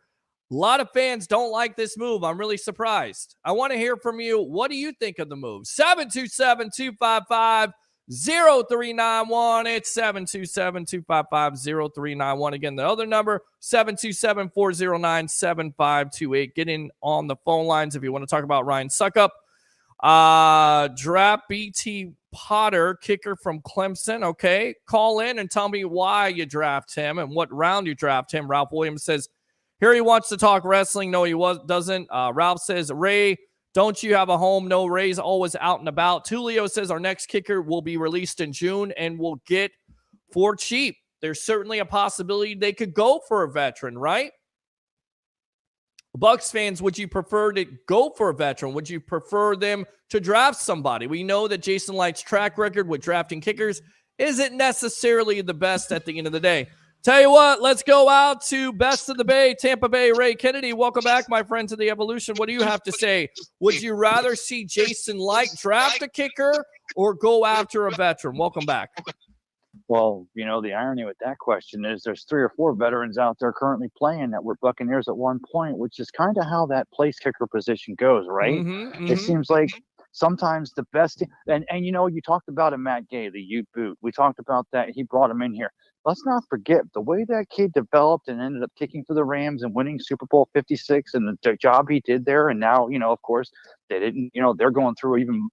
A lot of fans don't like this move. I'm really surprised. I want to hear from you. What do you think of the move? 727-255-0391. It's 727-255-0391. Again, the other number, 727-409-7528. Get in on the phone lines if you want to talk about Ryan Succop. Draft BT Potter, kicker from Clemson. Okay, call in and tell me why you draft him and what round you draft him. Ralph Williams says, here he wants to talk wrestling. No, he doesn't. Ralph says, Ray, don't you have a home? No, Ray's always out and about. Tulio says our next kicker will be released in June and will get for cheap. There's certainly a possibility they could go for a veteran, right? Bucs fans, would you prefer to go for a veteran? Would you prefer them to draft somebody? We know that Jason Light's track record with drafting kickers isn't necessarily the best at the end of the day. Tell you what, let's go out to Best of the Bay, Tampa Bay. Ray Kennedy, welcome back, my friend, to the Evolution. What do you have to say? Would you rather see Jason Light draft a kicker or go after a veteran? Welcome back. Well, the irony with that question is there's 3 or 4 veterans out there currently playing that were Buccaneers at one point, which is kind of how that place kicker position goes, right? It seems like sometimes the best and you talked about a Matt Gay, the Ute boot. We talked about that. He brought him in here. Let's not forget the way that kid developed and ended up kicking for the Rams and winning Super Bowl 56 and the job he did there. And now, of course, they didn't, they're going through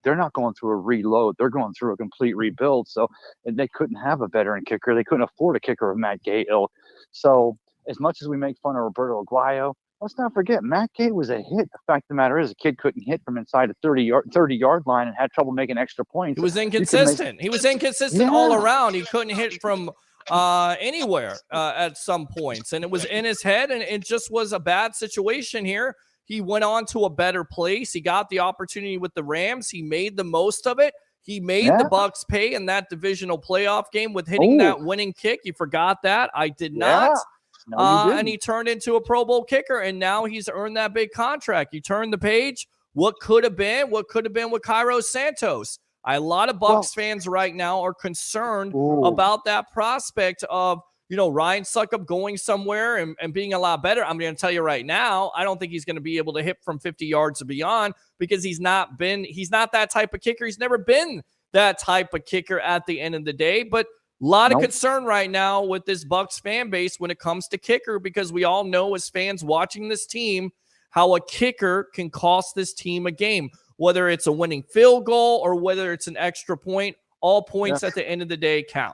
they're not going through a reload. They're going through a complete rebuild. So they couldn't have a veteran kicker. They couldn't afford a kicker of Matt Gay ilk. So as much as we make fun of Roberto Aguayo, let's not forget Matt Gay was a hit. The fact of the matter is the kid couldn't hit from inside a 30-yard line and had trouble making extra points. He was inconsistent. He was inconsistent all around. He couldn't hit from anywhere at some points, and it was in his head, and it just was a bad situation here. He went on to a better place. He got the opportunity with the Rams. He made the most of it. He made the Bucs pay in that divisional playoff game with hitting that winning kick. You forgot that. I did not. No, and he turned into a Pro Bowl kicker, and now he's earned that big contract. You turn the page. What could have been with Cairo Santos? A lot of Bucs fans right now are concerned about that prospect of, Ryan Succop going somewhere and being a lot better. I'm going to tell you right now, I don't think he's going to be able to hit from 50 yards and beyond because he's not that type of kicker. He's never been that type of kicker at the end of the day, but a lot of concern right now with this Bucs fan base when it comes to kicker, because we all know as fans watching this team how a kicker can cost this team a game, whether it's a winning field goal or whether it's an extra point. All points at the end of the day count.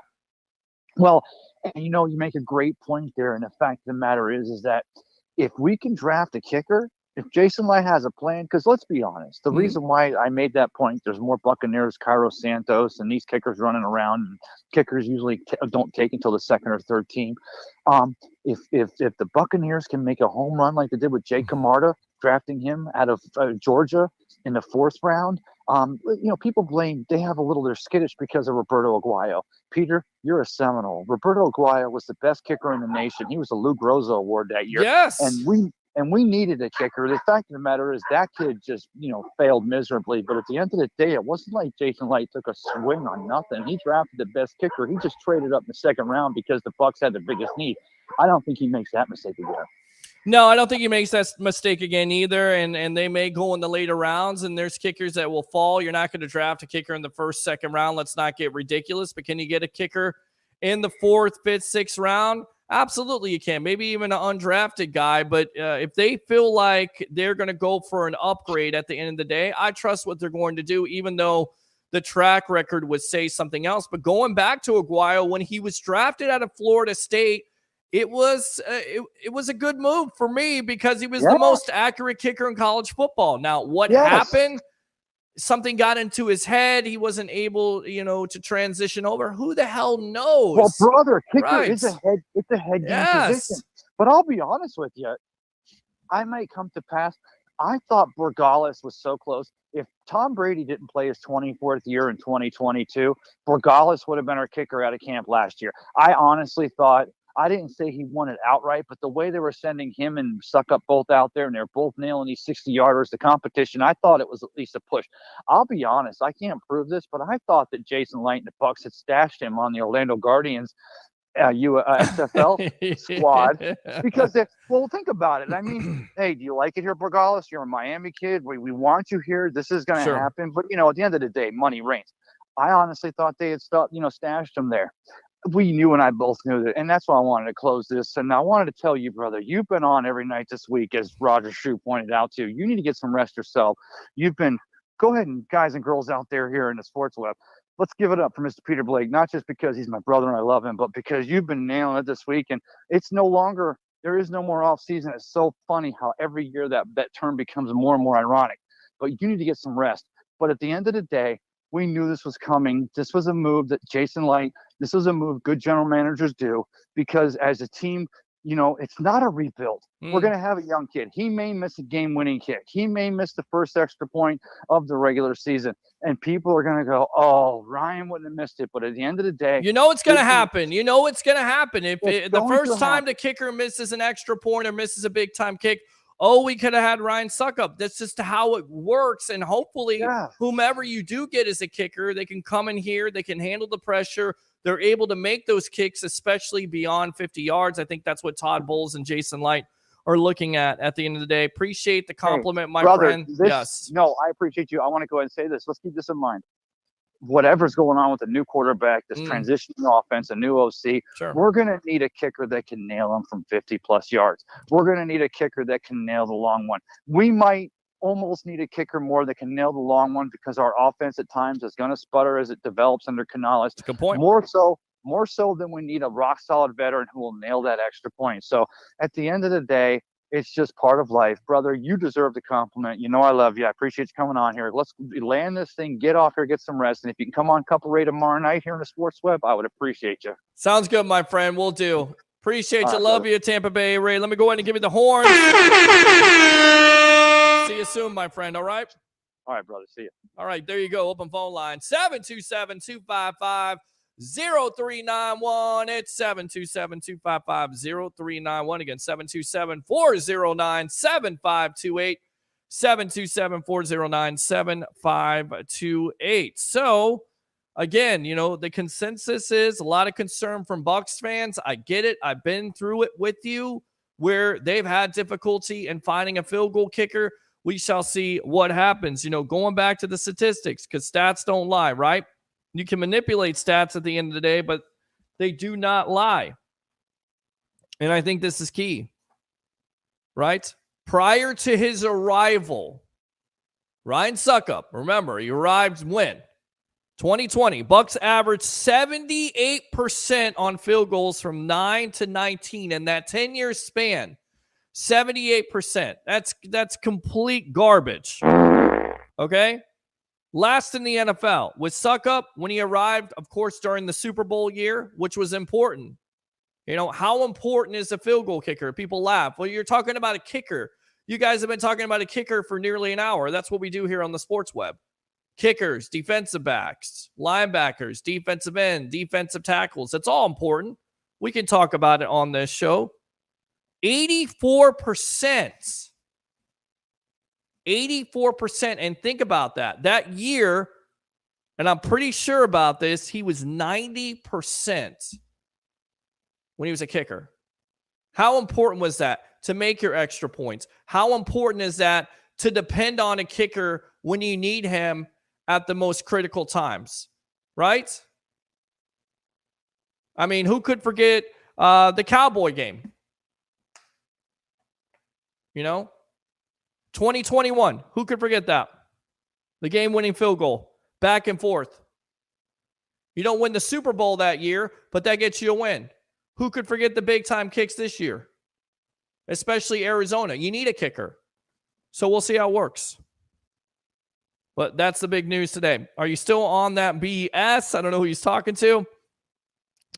Well, you make a great point there. And the fact of the matter is that if we can draft a kicker, if Jason Light has a plan, because let's be honest, the reason why I made that point, there's more Buccaneers, Cairo Santos, and these kickers running around. And kickers usually don't take until the second or third team. If the Buccaneers can make a home run like they did with Jake Camarda, drafting him out of Georgia in the 4th round, people they have a little, they're skittish because of Roberto Aguayo. Peter, you're a Seminole. Roberto Aguayo was the best kicker in the nation. He was a Lou Groza Award that year. Yes. And we needed a kicker. The fact of the matter is that kid just, failed miserably. But at the end of the day, it wasn't like Jason Light took a swing on nothing. He drafted the best kicker. He just traded up in the 2nd round because the Bucs had the biggest need. I don't think he makes that mistake again. No, I don't think he makes that mistake again either. And they may go in the later rounds, and there's kickers that will fall. You're not going to draft a kicker in the 1st, 2nd round. Let's not get ridiculous. But can you get a kicker in the 4th, 5th, 6th round? Absolutely you can. Maybe even an undrafted guy. But if they feel like they're going to go for an upgrade at the end of the day, I trust what they're going to do, even though the track record would say something else. But going back to Aguayo, when he was drafted out of Florida State, it was a good move for me because he was the most accurate kicker in college football. Now, what happened? Something got into his head. He wasn't able, to transition over. Who the hell knows? Well, brother, kicker is it's a head game position. But I'll be honest with you. I might come to pass. I thought Borregales was so close. If Tom Brady didn't play his 24th year in 2022, Borregales would have been our kicker out of camp last year. I honestly thought, I didn't say he won it outright, but the way they were sending him and Succop both out there and they're both nailing these 60-yarders, the competition, I thought it was at least a push. I'll be honest, I can't prove this, but I thought that Jason Light and the Bucs had stashed him on the Orlando Guardians XFL squad because think about it. I mean, hey, do you like it here, Borregales? You're a Miami kid. We want you here. This is going to happen. But, at the end of the day, money reigns. I honestly thought they had stashed him there. We knew, and I both knew that, and that's why I wanted to close this. And I wanted to tell you, brother, you've been on every night this week, as Roger Shue pointed out too. You need to get some rest yourself. Go ahead, and guys and girls out there here in the sports web, let's give it up for Mr. Peter Blake, not just because he's my brother and I love him, but because you've been nailing it this week. And it's no longer, there is no more off season. It's so funny how every year that term becomes more and more ironic. But you need to get some rest. But at the end of the day, we knew this was coming. This was a move that Jason Light, this was a move good general managers do, because as a team, it's not a rebuild. We're Mm. going to have a young kid. He may miss a game-winning kick. He may miss the first extra point of the regular season. And people are going to go, oh, Ryan wouldn't have missed it. But at the end of the day, You know it's going to happen. You know it's going to happen. If It's the going first to time happen. the kicker misses an extra point or misses a big-time kick, oh, we could have had Ryan Succop. That's just how it works. And hopefully, Yeah. whomever you do get as a kicker, they can come in here. They can handle the pressure. They're able to make those kicks, especially beyond 50 yards. I think that's what Todd Bowles and Jason Light are looking at the end of the day. Appreciate the compliment, my brother, friend. Yes. No, I appreciate you. I want to go ahead and say this. Let's keep this in mind. Whatever's going on with the new quarterback, this transitioning offense, a new OC, Sure. we're going to need a kicker that can nail them from 50-plus yards. We're going to need a kicker that can nail the long one. We might almost need a kicker more that can nail the long one because our offense at times is going to sputter as it develops under Canales. Good point. More so than we need a rock-solid veteran who will nail that extra point. So at the end of the day, it's just part of life. Brother, you deserve the compliment. You know I love you. I appreciate you coming on here. Let's land this thing, get off here, get some rest. And if you can come on Couple Ray tomorrow night here in the Sports Web, I would appreciate you. Sounds good, my friend. We'll do. Appreciate All you. right, Love brother. you, Tampa Bay Ray. Let me go ahead and give you the horn. See you soon, my friend. All right? All right, brother. See you. All right, there you go. Open phone line 727-255-0391. It's 727-255-0391. Again, 727-409-7528. 727-409-7528. So, again, the consensus is a lot of concern from Bucs fans. I get it. I've been through it with you where they've had difficulty in finding a field goal kicker. We shall see what happens. Going back to the statistics, because stats don't lie, right? You can manipulate stats at the end of the day, but they do not lie. And I think this is key, right? Prior to his arrival, Ryan Succop, remember, he arrived when? 2020. Bucs averaged 78% on field goals from 9 to 19 in that 10-year span. 78%. That's complete garbage. Okay? Last in the NFL with Succop when he arrived, of course, during the Super Bowl year, which was important. How important is a field goal kicker? People laugh. Well, you're talking about a kicker. You guys have been talking about a kicker for nearly an hour. That's what we do here on the Sports Web. Kickers, defensive backs, linebackers, defensive end, defensive tackles. It's all important. We can talk about it on this show. 84%. 84%. And think about that. That year, and I'm pretty sure about this, he was 90% when he was a kicker. How important was that to make your extra points? How important is that to depend on a kicker when you need him at the most critical times, right? I mean, who could forget the Cowboy game? 2021. Who could forget that? The game-winning field goal, back and forth. You don't win the Super Bowl that year, but that gets you a win. Who could forget the big-time kicks this year? Especially Arizona. You need a kicker. So we'll see how it works. But that's the big news today. Are you still on that BS? I don't know who he's talking to.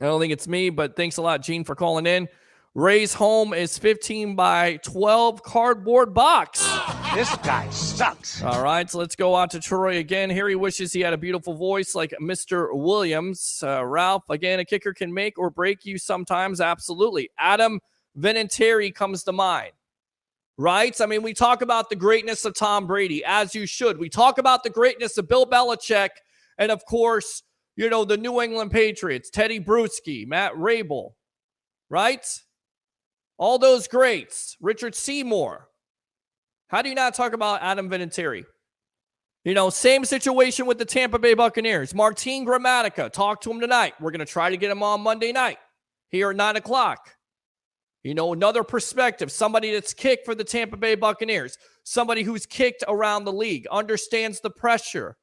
I don't think it's me, but thanks a lot, Gene, for calling in. Ray's home is 15 by 12 cardboard box. This guy sucks. All right, so let's go out to Troy again. Here he wishes he had a beautiful voice like Mr. Williams. Ralph, again, a kicker can make or break you sometimes. Absolutely. Adam Vinatieri comes to mind. Right? I mean, we talk about the greatness of Tom Brady, as you should. We talk about the greatness of Bill Belichick and, of course, the New England Patriots, Teddy Bruschi, Matt Rabel, right? All those greats, Richard Seymour. How do you not talk about Adam Vinatieri? Same situation with the Tampa Bay Buccaneers. Martine Gramatica, talk to him tonight. We're going to try to get him on Monday night here at 9 o'clock. Another perspective, somebody that's kicked for the Tampa Bay Buccaneers, somebody who's kicked around the league, understands the pressure.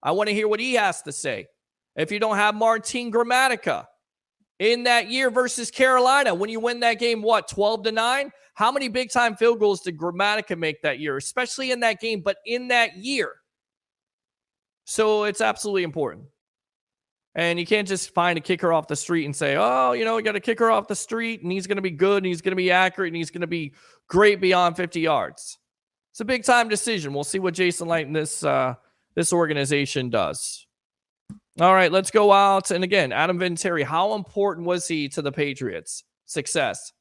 I want to hear what he has to say. If you don't have Martine Gramatica in that year versus Carolina, when you win that game, 12-9? How many big-time field goals did Gramatica make that year, especially in that game, but in that year? So it's absolutely important. And you can't just find a kicker off the street and say, oh, you got a kicker off the street and he's going to be good and he's going to be accurate and he's going to be great beyond 50 yards. It's a big time decision. We'll see what Jason Light and this organization does. All right, let's go out. And again, Adam Vinatieri, how important was he to the Patriots' success?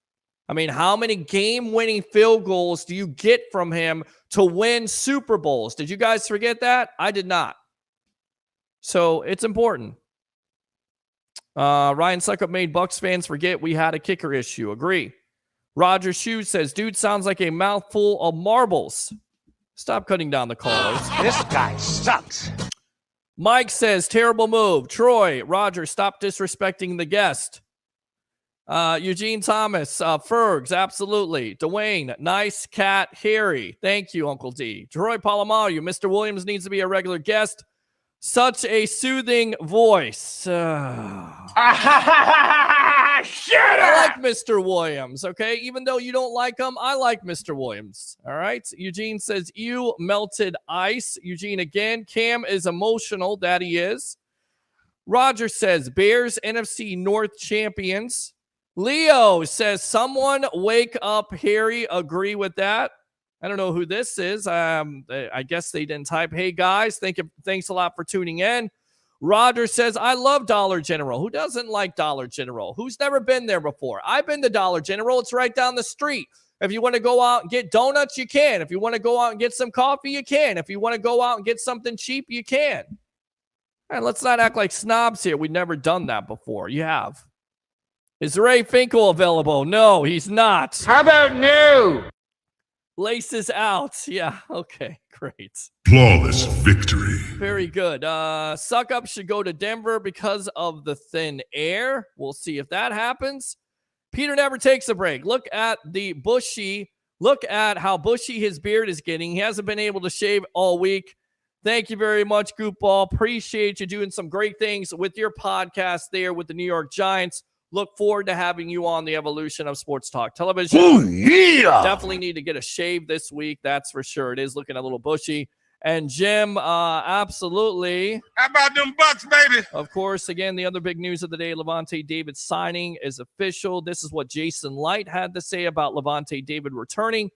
I mean, how many game-winning field goals do you get from him to win Super Bowls? Did you guys forget that? I did not. So it's important. Ryan Succop made Bucs fans forget we had a kicker issue. Agree. Roger Shoe says, dude sounds like a mouthful of marbles. Stop cutting down the callers. This guy sucks. Mike says, terrible move. Troy, Roger, stop disrespecting the guest. Eugene Thomas, Fergs, absolutely. Dwayne, nice cat, Harry. Thank you, Uncle D. Troy Palamalu, Mr. Williams needs to be a regular guest. Such a soothing voice. I like Mr. Williams, okay? Even though you don't like him, I like Mr. Williams, all right? Eugene says, you melted ice. Eugene again. Cam is emotional. That he is. Roger says, Bears NFC North champions. Leo says, someone wake up Harry. Agree with that. I don't know who this is. I guess they didn't type. Hey, guys, thanks a lot for tuning in. Roger says, I love Dollar General. Who doesn't like Dollar General? Who's never been there before? I've been to Dollar General. It's right down the street. If you want to go out and get donuts, you can. If you want to go out and get some coffee, you can. If you want to go out and get something cheap, you can. And let's not act like snobs here. We've never done that before. You have. Is Ray Finkel available? No, he's not. How about no? Laces out. Yeah, okay, great. Flawless victory. Very good. Succop should go to Denver because of the thin air. We'll see if that happens. Peter never takes a break. Look at how bushy his beard is getting. He hasn't been able to shave all week. Thank you very much, Goopball. Appreciate you doing some great things with your podcast there with the New York Giants. Look forward to having you on the evolution of Sports Talk Television. Oh, yeah. Definitely need to get a shave this week. That's for sure. It is looking a little bushy. And Jim, absolutely. How about them Bucs, baby? Of course, again, the other big news of the day, Lavonte David signing is official. This is what Jason Light had to say about Lavonte David returning.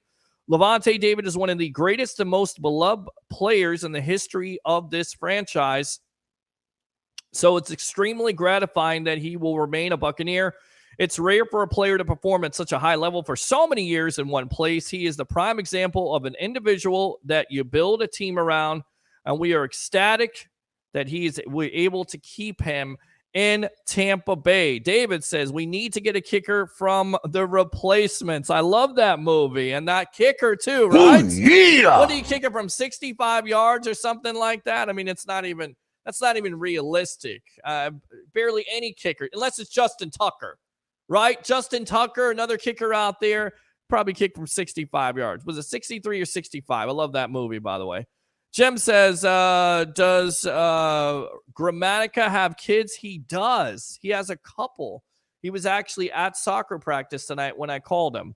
Lavonte David is one of the greatest and most beloved players in the history of this franchise. So it's extremely gratifying that he will remain a Buccaneer. It's rare for a player to perform at such a high level for so many years in one place. He is the prime example of an individual that you build a team around, and we are ecstatic that we're able to keep him in Tampa Bay. David says, we need to get a kicker from the replacements. I love that movie and that kicker too, right? Oh, yeah. What do you kick it from 65 yards or something like that? I mean, that's not even realistic. Barely any kicker, unless it's Justin Tucker, right? Justin Tucker, another kicker out there, probably kicked from 65 yards. Was it 63 or 65? I love that movie, by the way. Jim says, does Gramatica have kids? He does. He has a couple. He was actually at soccer practice tonight when I called him.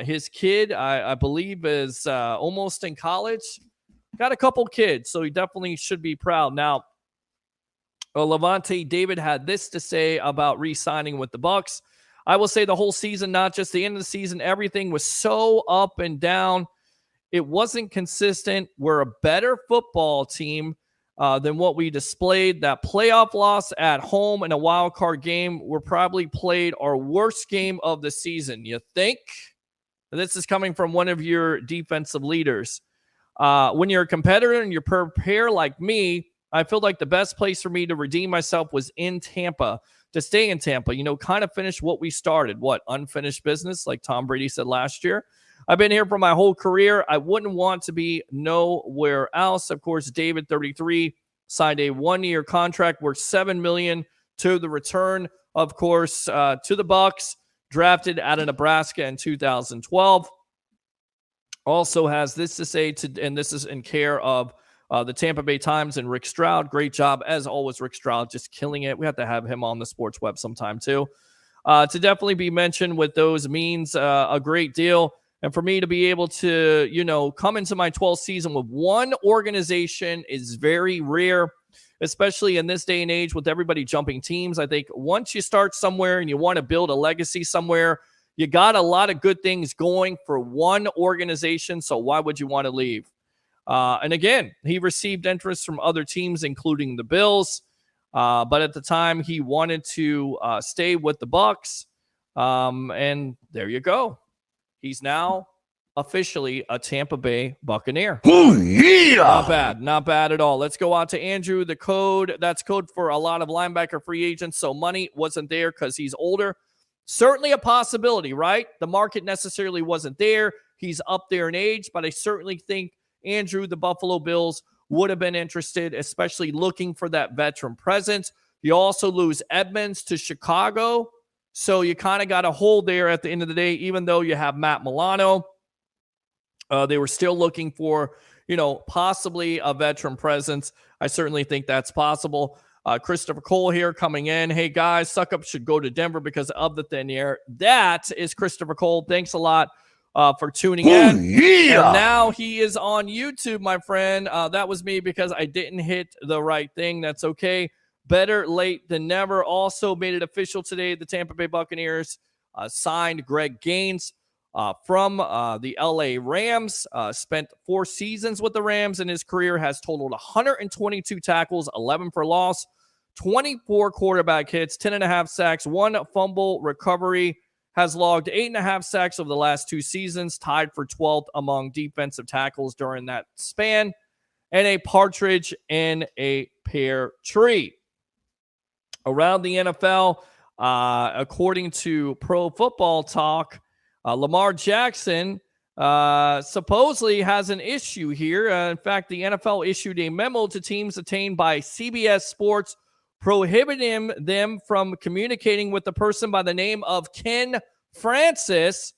His kid, I believe, is almost in college. Got a couple kids, so he definitely should be proud. Now, Lavonte David had this to say about re-signing with the Bucs. I will say the whole season, not just the end of the season, everything was so up and down. It wasn't consistent. We're a better football team than what we displayed. That playoff loss at home in a wild card game, we're probably played our worst game of the season. You think? This is coming from one of your defensive leaders. When you're a competitor and you prepare like me, I feel like the best place for me to redeem myself was in Tampa, to stay in Tampa, kind of finish what we started. What? Unfinished business, like Tom Brady said last year. I've been here for my whole career. I wouldn't want to be nowhere else. Of course, David, 33, signed a one-year contract worth $7 million to the return, of course, to the Bucs, drafted out of Nebraska in 2012. Also has this to say, and this is in care of the Tampa Bay Times and Rick Stroud. Great job, as always, Rick Stroud, just killing it. We have to have him on the Sports Web sometime, too. To definitely be mentioned with those means a great deal. And for me to be able to, come into my 12th season with one organization is very rare. especially in this day and age with everybody jumping teams. I think once you start somewhere and you want to build a legacy somewhere, you got a lot of good things going for one organization, so why would you want to leave? And again, he received interest from other teams, including the Bills, but at the time he wanted to stay with the Bucs, and there you go. He's now officially a Tampa Bay Buccaneer. Oh, yeah. Not bad at all. Let's go on to Andrew. The code, that's code for a lot of linebacker free agents, so money wasn't there because he's older. Certainly a possibility, right? The market necessarily wasn't there. He's up there in age, but I certainly think, Andrew, the Buffalo Bills would have been interested, especially looking for that veteran presence. You also lose Edmonds to Chicago, so you kind of got a hold there at the end of the day, even though you have Matt Milano. They were still looking for, possibly a veteran presence. I certainly think that's possible. Christopher Cole here coming in. Hey, guys, Succop should go to Denver because of the thin air. That is Christopher Cole. Thanks a lot for tuning in. Yeah. And now he is on YouTube, my friend. That was me because I didn't hit the right thing. That's okay. Better late than never. Also made it official today. The Tampa Bay Buccaneers signed Greg Gaines from the LA Rams. Spent 4 seasons with the Rams in his career. Has totaled 122 tackles, 11 for loss, 24 quarterback hits, 10.5 sacks, 1 fumble recovery. Has logged 8.5 sacks over the last 2 seasons, tied for 12th among defensive tackles during that span, and a partridge in a pear tree. Around the NFL, according to Pro Football Talk, Lamar Jackson supposedly has an issue here. In fact, the NFL issued a memo to teams attained by CBS Sports prohibiting them from communicating with a person by the name of Ken Francis,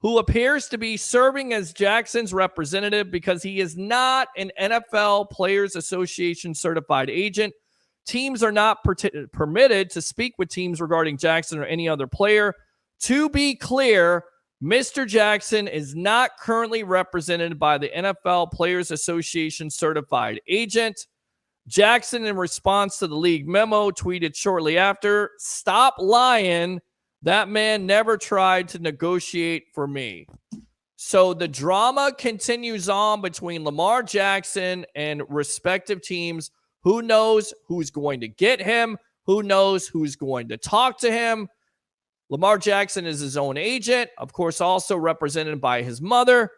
who appears to be serving as Jackson's representative because he is not an NFL Players Association certified agent. Teams are not permitted to speak with teams regarding Jackson or any other player. To be clear, Mr. Jackson is not currently represented by the NFL Players Association certified agent. Jackson, in response to the league memo, tweeted shortly after, "Stop lying. That man never tried to negotiate for me." So the drama continues on between Lamar Jackson and respective teams. Who knows who's going to get him? Who knows who's going to talk to him? Lamar Jackson is his own agent, of course, also represented by his mother.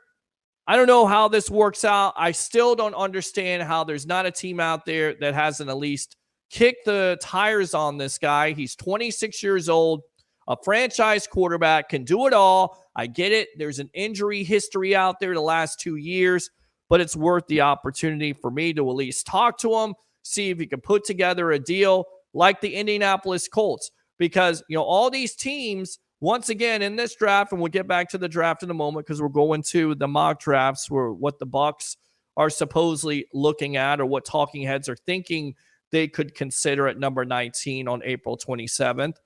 I don't know how this works out. I still don't understand how there's not a team out there that hasn't at least kicked the tires on this guy. He's 26 years old, a franchise quarterback, can do it all. I get it. There's an injury history out there the last 2 years, but it's worth the opportunity for me to at least talk to him, see if he can put together a deal like the Indianapolis Colts. Because, all these teams, once again, in this draft, and we'll get back to the draft in a moment because we're going to the mock drafts where what the Bucs are supposedly looking at or what talking heads are thinking they could consider at number 19 on April 27th.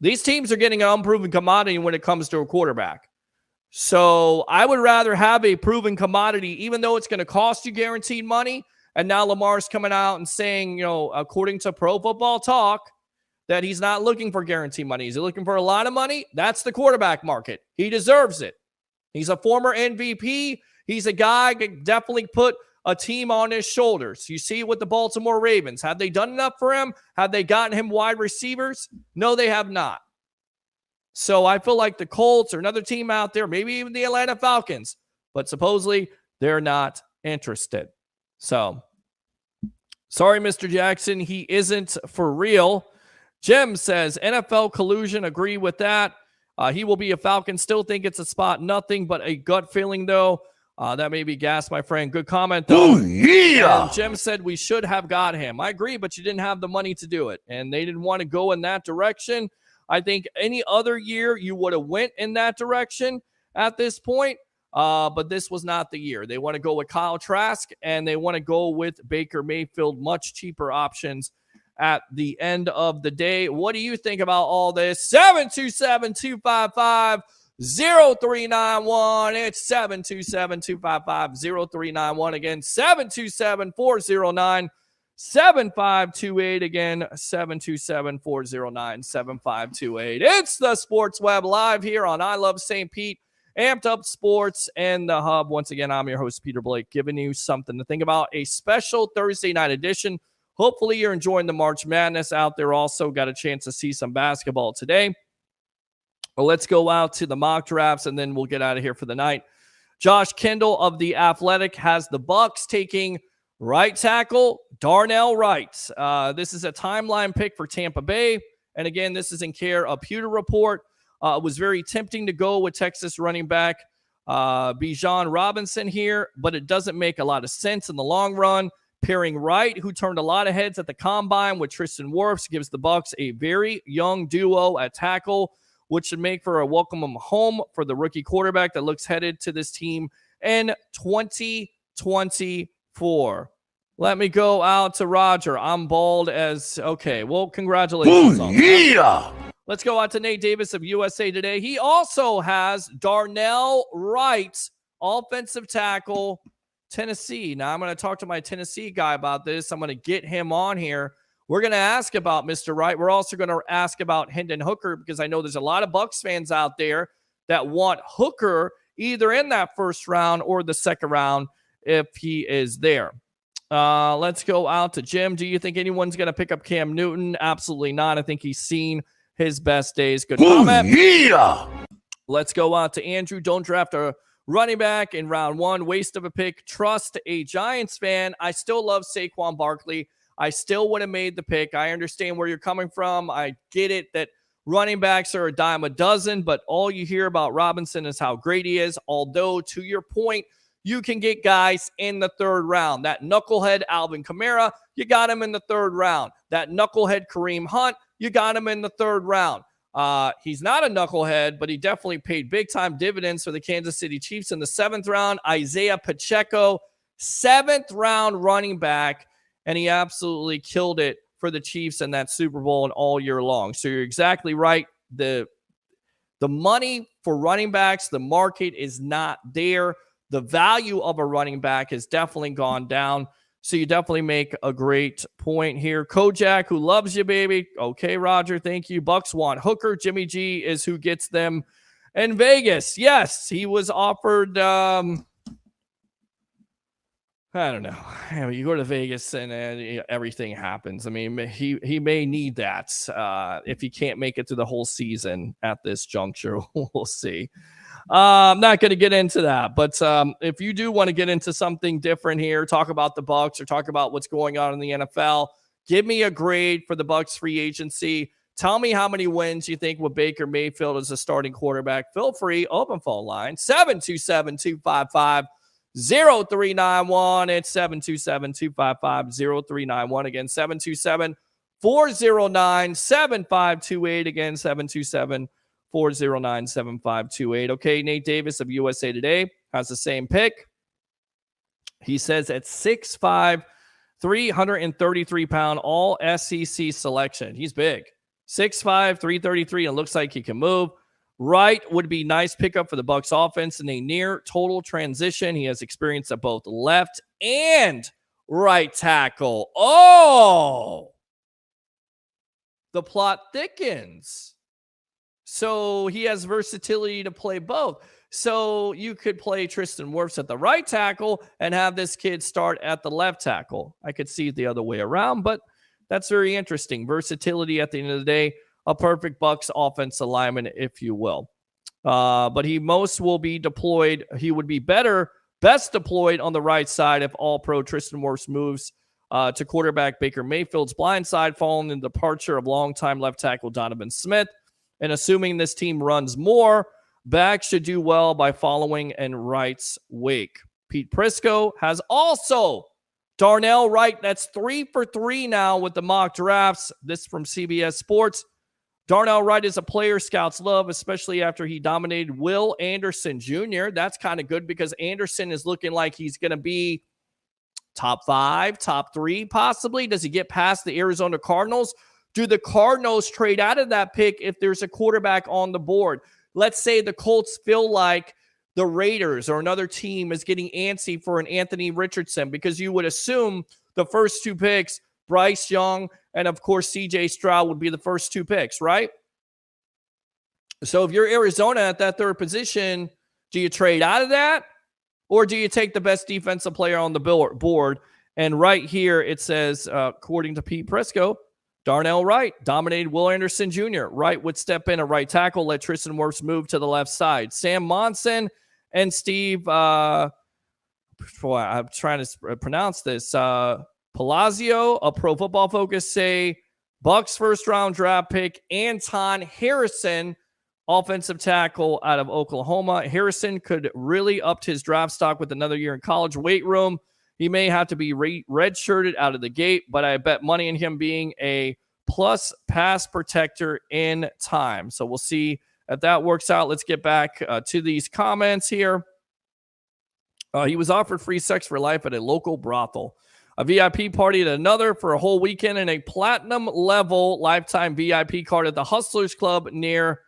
These teams are getting an unproven commodity when it comes to a quarterback. So I would rather have a proven commodity, even though it's going to cost you guaranteed money. And now Lamar's coming out and saying, according to Pro Football Talk, that he's not looking for guaranteed money. He's looking for a lot of money. That's the quarterback market. He deserves it. He's a former MVP. He's a guy that can definitely put a team on his shoulders. You see it with the Baltimore Ravens. Have they done enough for him? Have they gotten him wide receivers? No, they have not. So I feel like the Colts or another team out there, maybe even the Atlanta Falcons, but supposedly they're not interested. So sorry, Mr. Jackson. He isn't for real. Jim says, NFL collusion, agree with that. He will be a Falcon. Still think it's a spot. Nothing but a gut feeling, though. That may be gas, my friend. Good comment, though. Oh, yeah. And Jim said we should have got him. I agree, but you didn't have the money to do it. And they didn't want to go in that direction. I think any other year you would have went in that direction at this point. But this was not the year. They want to go with Kyle Trask, and they want to go with Baker Mayfield, much cheaper options at the end of the day. What do you think about all this? 727-255-0391. It's 727-255-0391. Again, 727-409-0009. 7528. Again, 727-409-7528. It's the Sports Web live here on I Love St. Pete, Amped Up Sports, and the Hub. Once again, I'm your host, Peter Blake, giving you something to think about. A special Thursday night edition. Hopefully you're enjoying the March Madness out there. Also got a chance to see some basketball today. Well, let's go out to the mock drafts, and then we'll get out of here for the night. Josh Kendall of The Athletic has the Bucs taking right tackle Darnell Wright. This is a timeline pick for Tampa Bay. And again, this is in care of Pewter Report. It was very tempting to go with Texas running back Bijan Robinson here, but it doesn't make a lot of sense in the long run. Pairing Wright, who turned a lot of heads at the combine, with Tristan Wirfs, gives the Bucs a very young duo at tackle, which should make for a welcome home for the rookie quarterback that looks headed to this team in 2024. Let me go out to Roger. I'm bald as... Okay, well, congratulations. Yeah. Let's go out to Nate Davis of USA Today. He also has Darnell Wright, offensive tackle, Tennessee. Now, I'm going to talk to my Tennessee guy about this. I'm going to get him on here. We're going to ask about Mr. Wright. We're also going to ask about Hendon Hooker, because I know there's a lot of Bucs fans out there that want Hooker either in that first round or the second round if he is there. Let's go out to Jim. Do you think anyone's going to pick up Cam Newton? Absolutely not. I think he's seen his best days. Good comment. Yeah. Let's go out to Andrew. Don't draft a running back in round one. Waste of a pick. Trust a Giants fan. I still love Saquon Barkley. I still would have made the pick. I understand where you're coming from. I get it that running backs are a dime a dozen, but all you hear about Robinson is how great he is. Although, to your point, you can get guys in the third round. That knucklehead Alvin Kamara, you got him in the third round. That knucklehead Kareem Hunt, you got him in the third round. He's not a knucklehead, but he definitely paid big-time dividends for the Kansas City Chiefs in the seventh round. Isaiah Pacheco, seventh-round running back, and he absolutely killed it for the Chiefs in that Super Bowl and all year long. So you're exactly right. The money for running backs, the market is not there. The value of a running back has definitely gone down. So you definitely make a great point here. Kojak, who loves you, baby. Okay, Roger, thank you. Bucs want Hooker. Jimmy G is who gets them in Vegas. Yes, he was offered... I don't know. You go to Vegas and everything happens. I mean, he may need that if he can't make it through the whole season at this juncture. We'll see. I'm not going to get into that, but if you do want to get into something different here, talk about the Bucs or talk about what's going on in the NFL, give me a grade for the Bucs free agency. Tell me how many wins you think with Baker Mayfield as a starting quarterback. Feel free. Open phone line 727-255-0391. It's 727-255-0391. Again, 727-409-7528. Again, 727-409-7528. Okay, Nate Davis of USA Today has the same pick. He says at 6'5", 333-pound, all SEC selection. He's big. 6'5", 333, and it looks like he can move. Wright would be nice pickup for the Bucs offense in a near total transition. He has experience at both left and right tackle. Oh, the plot thickens. So he has versatility to play both. So you could play Tristan Wirfs at the right tackle and have this kid start at the left tackle. I could see it the other way around, but that's very interesting. Versatility at the end of the day, a perfect Bucs offense alignment, if you will. But he most will be deployed. He would be best deployed on the right side if all-pro Tristan Wirfs moves to quarterback Baker Mayfield's blind side following the departure of longtime left tackle Donovan Smith. And assuming this team runs more, back should do well by following in Wright's wake. Pete Prisco has also Darnell Wright. That's 3 for 3 now with the mock drafts. This from CBS Sports. Darnell Wright is a player scouts love, especially after he dominated Will Anderson Jr. That's kind of good because Anderson is looking like he's going to be top 5, top 3 possibly. Does he get past the Arizona Cardinals? Do the Cardinals trade out of that pick if there's a quarterback on the board? Let's say the Colts feel like the Raiders or another team is getting antsy for an Anthony Richardson, because you would assume the first 2 picks, Bryce Young, and of course, CJ Stroud would be the first 2 picks, right? So if you're Arizona at that 3rd position, do you trade out of that? Or do you take the best defensive player on the board? And right here, it says, according to Pete Prisco, Darnell Wright dominated Will Anderson Jr. Wright would step in at right tackle, let Tristan Wirfs move to the left side. Sam Monson and Steve, I'm trying to pronounce this, Palazzo, a Pro Football Focus, say Bucs first-round draft pick Anton Harrison, offensive tackle out of Oklahoma. Harrison could really upped his draft stock with another year in college weight room. He may have to be redshirted out of the gate, but I bet money in him being a plus pass protector in time. So we'll see if that works out. Let's get back to these comments here. He was offered free sex for life at a local brothel, a VIP party at another for a whole weekend, and a platinum level lifetime VIP card at the Hustlers Club near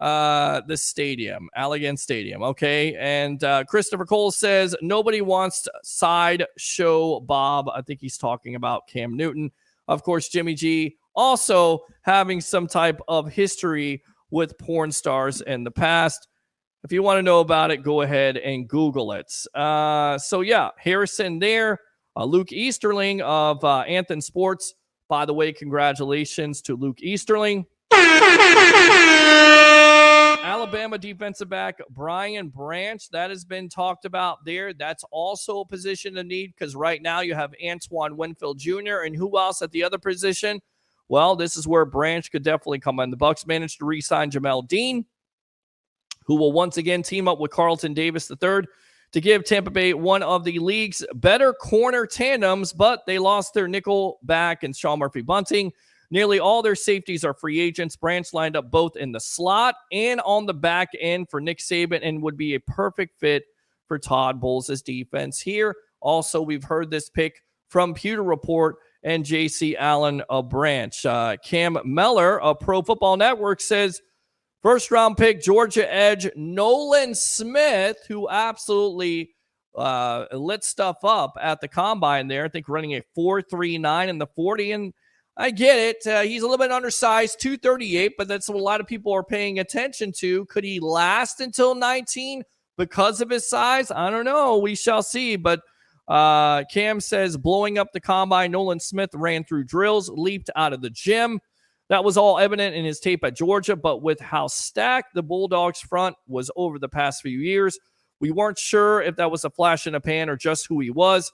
the stadium, Allegan Stadium. Okay. And Christopher Cole says nobody wants to sideshow Bob. I think he's talking about Cam Newton. Of course, Jimmy G also having some type of history with porn stars in the past. If you want to know about it, go ahead and Google it. So yeah, Harrison there. Luke Easterling of Anthem Sports. By the way, congratulations to Luke Easterling. Alabama defensive back Brian Branch, that has been talked about there. That's also a position of need because right now you have Antoine Winfield Jr. and who else at the other position? Well, this is where Branch could definitely come in. The Bucs managed to re-sign Jamel Dean, who will once again team up with Carlton Davis III to give Tampa Bay one of the league's better corner tandems, but they lost their nickel back and Sean Murphy-Bunting. Nearly all their safeties are free agents. Branch lined up both in the slot and on the back end for Nick Saban and would be a perfect fit for Todd Bowles' defense here. Also, we've heard this pick from Pewter Report and J.C. Allen of Branch. Cam Meller of Pro Football Network says, first-round pick, Georgia edge Nolan Smith, who absolutely lit stuff up at the combine there. I think running a 4.39 in the 40, and I get it. He's a little bit undersized, 238, but that's what a lot of people are paying attention to. Could he last until 19 because of his size? I don't know. We shall see. But Cam says, blowing up the combine, Nolan Smith ran through drills, leaped out of the gym. That was all evident in his tape at Georgia, but with how stacked the Bulldogs front was over the past few years, we weren't sure if that was a flash in the pan or just who he was.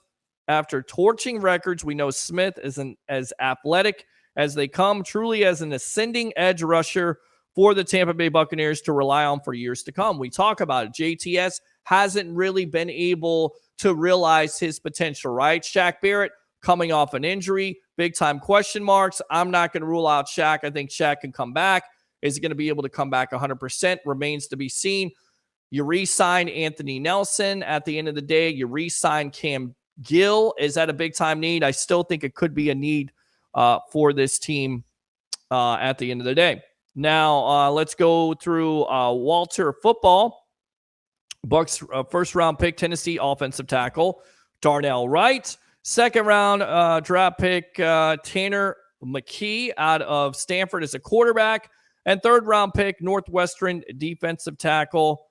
After torching records, we know Smith isn't as athletic as they come, truly as an ascending edge rusher for the Tampa Bay Buccaneers to rely on for years to come. We talk about it. JTS hasn't really been able to realize his potential, right? Shaq Barrett coming off an injury, big-time question marks. I'm not going to rule out Shaq. I think Shaq can come back. Is he going to be able to come back 100%? Remains to be seen. You re-sign Anthony Nelson. At the end of the day, you re-sign Cam Gill. Is that a big-time need? I still think it could be a need for this team at the end of the day. Now, let's go through Walter football. Bucs first-round pick, Tennessee offensive tackle, Darnell Wright. Second-round draft pick, Tanner McKee out of Stanford as a quarterback. And third-round pick, Northwestern defensive tackle.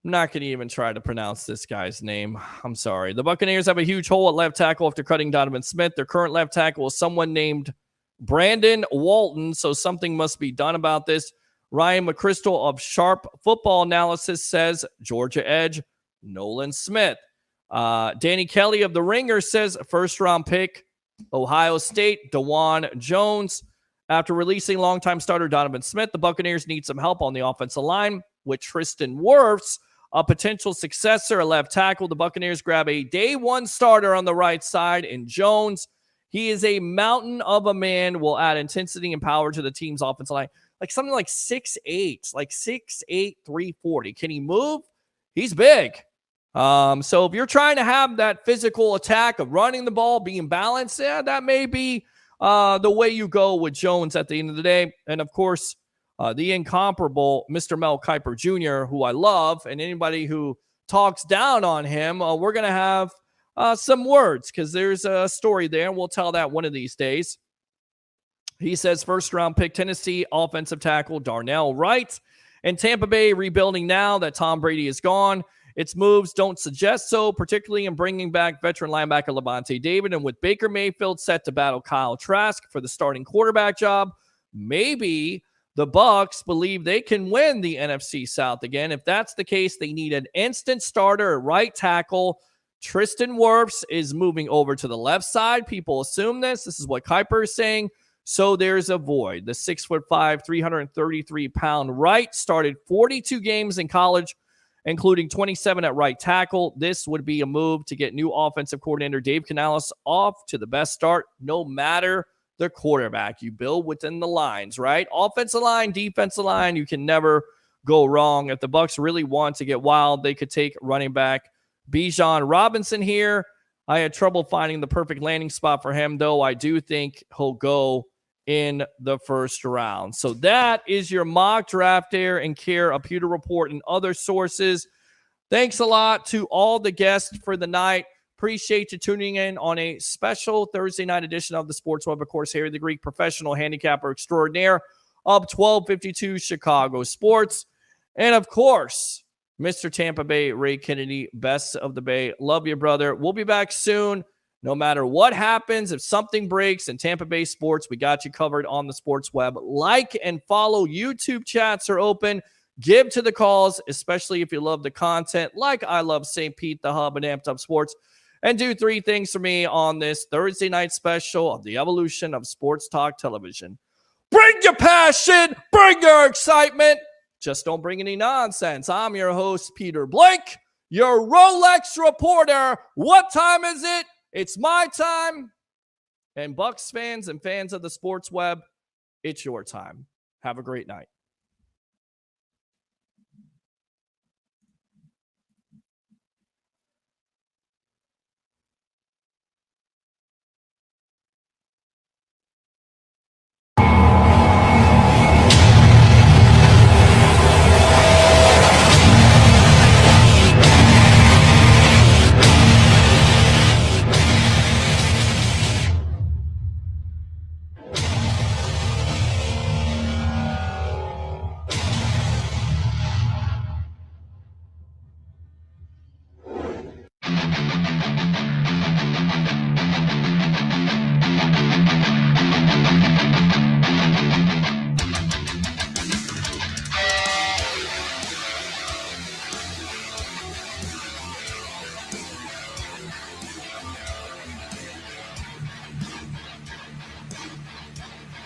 I'm not going to even try to pronounce this guy's name. I'm sorry. The Buccaneers have a huge hole at left tackle after cutting Donovan Smith. Their current left tackle is someone named Brandon Walton, so something must be done about this. Ryan McChrystal of Sharp Football Analysis says Georgia edge Nolan Smith. Danny Kelly of The Ringer says first-round pick, Ohio State, DeJuan Jones. After releasing longtime starter Donovan Smith, the Buccaneers need some help on the offensive line with Tristan Wirfs, a potential successor, a left tackle. The Buccaneers grab a day one starter on the right side in Jones. He is a mountain of a man, will add intensity and power to the team's offensive line. Like something like 6'8", like 6'8", 340. Can he move? He's big. So if you're trying to have that physical attack of running the ball, being balanced, yeah, that may be the way you go with Jones at the end of the day. And of course, the incomparable Mr. Mel Kiper Jr., who I love, and anybody who talks down on him, we're going to have some words because there's a story there, and we'll tell that one of these days. He says first-round pick Tennessee offensive tackle Darnell Wright. And Tampa Bay rebuilding now that Tom Brady is gone. Its moves don't suggest so, particularly in bringing back veteran linebacker Lavonte David. And with Baker Mayfield set to battle Kyle Trask for the starting quarterback job, maybe the Bucs believe they can win the NFC South again. If that's the case, they need an instant starter at right tackle. Tristan Wirfs is moving over to the left side. People assume this. This is what Kuiper is saying. So there's a void. The 6'5", 333-pound Wright started 42 games in college, including 27 at right tackle. This would be a move to get new offensive coordinator Dave Canales off to the best start, no matter the quarterback. You build within the lines, right? Offensive line, defensive line, you can never go wrong. If the Bucs really want to get wild, they could take running back Bijan Robinson here. I had trouble finding the perfect landing spot for him, though. I do think he'll go in the first round. So that is your mock draft there in care of Pewter Report and other sources. Thanks a lot to all the guests for the night. Appreciate you tuning in on a special Thursday night edition of the Sports Web. Of course, Harry the Greek, professional handicapper extraordinaire of 1252 Chicago Sports. And of course, Mr. Tampa Bay, Ray Kennedy, best of the Bay. Love you, brother. We'll be back soon. No matter what happens, if something breaks in Tampa Bay sports, we got you covered on the Sports Web. Like and follow. YouTube chats are open. Give to the calls, especially if you love the content, like I love St. Pete, the hub, and Amped Up Sports. And do 3 things for me on this Thursday night special of the evolution of sports talk television. Bring your passion. Bring your excitement. Just don't bring any nonsense. I'm your host, Peter Blake, your Rolex reporter. What time is it? It's my time. And Bucs fans and fans of the Sports Web, it's your time. Have a great night.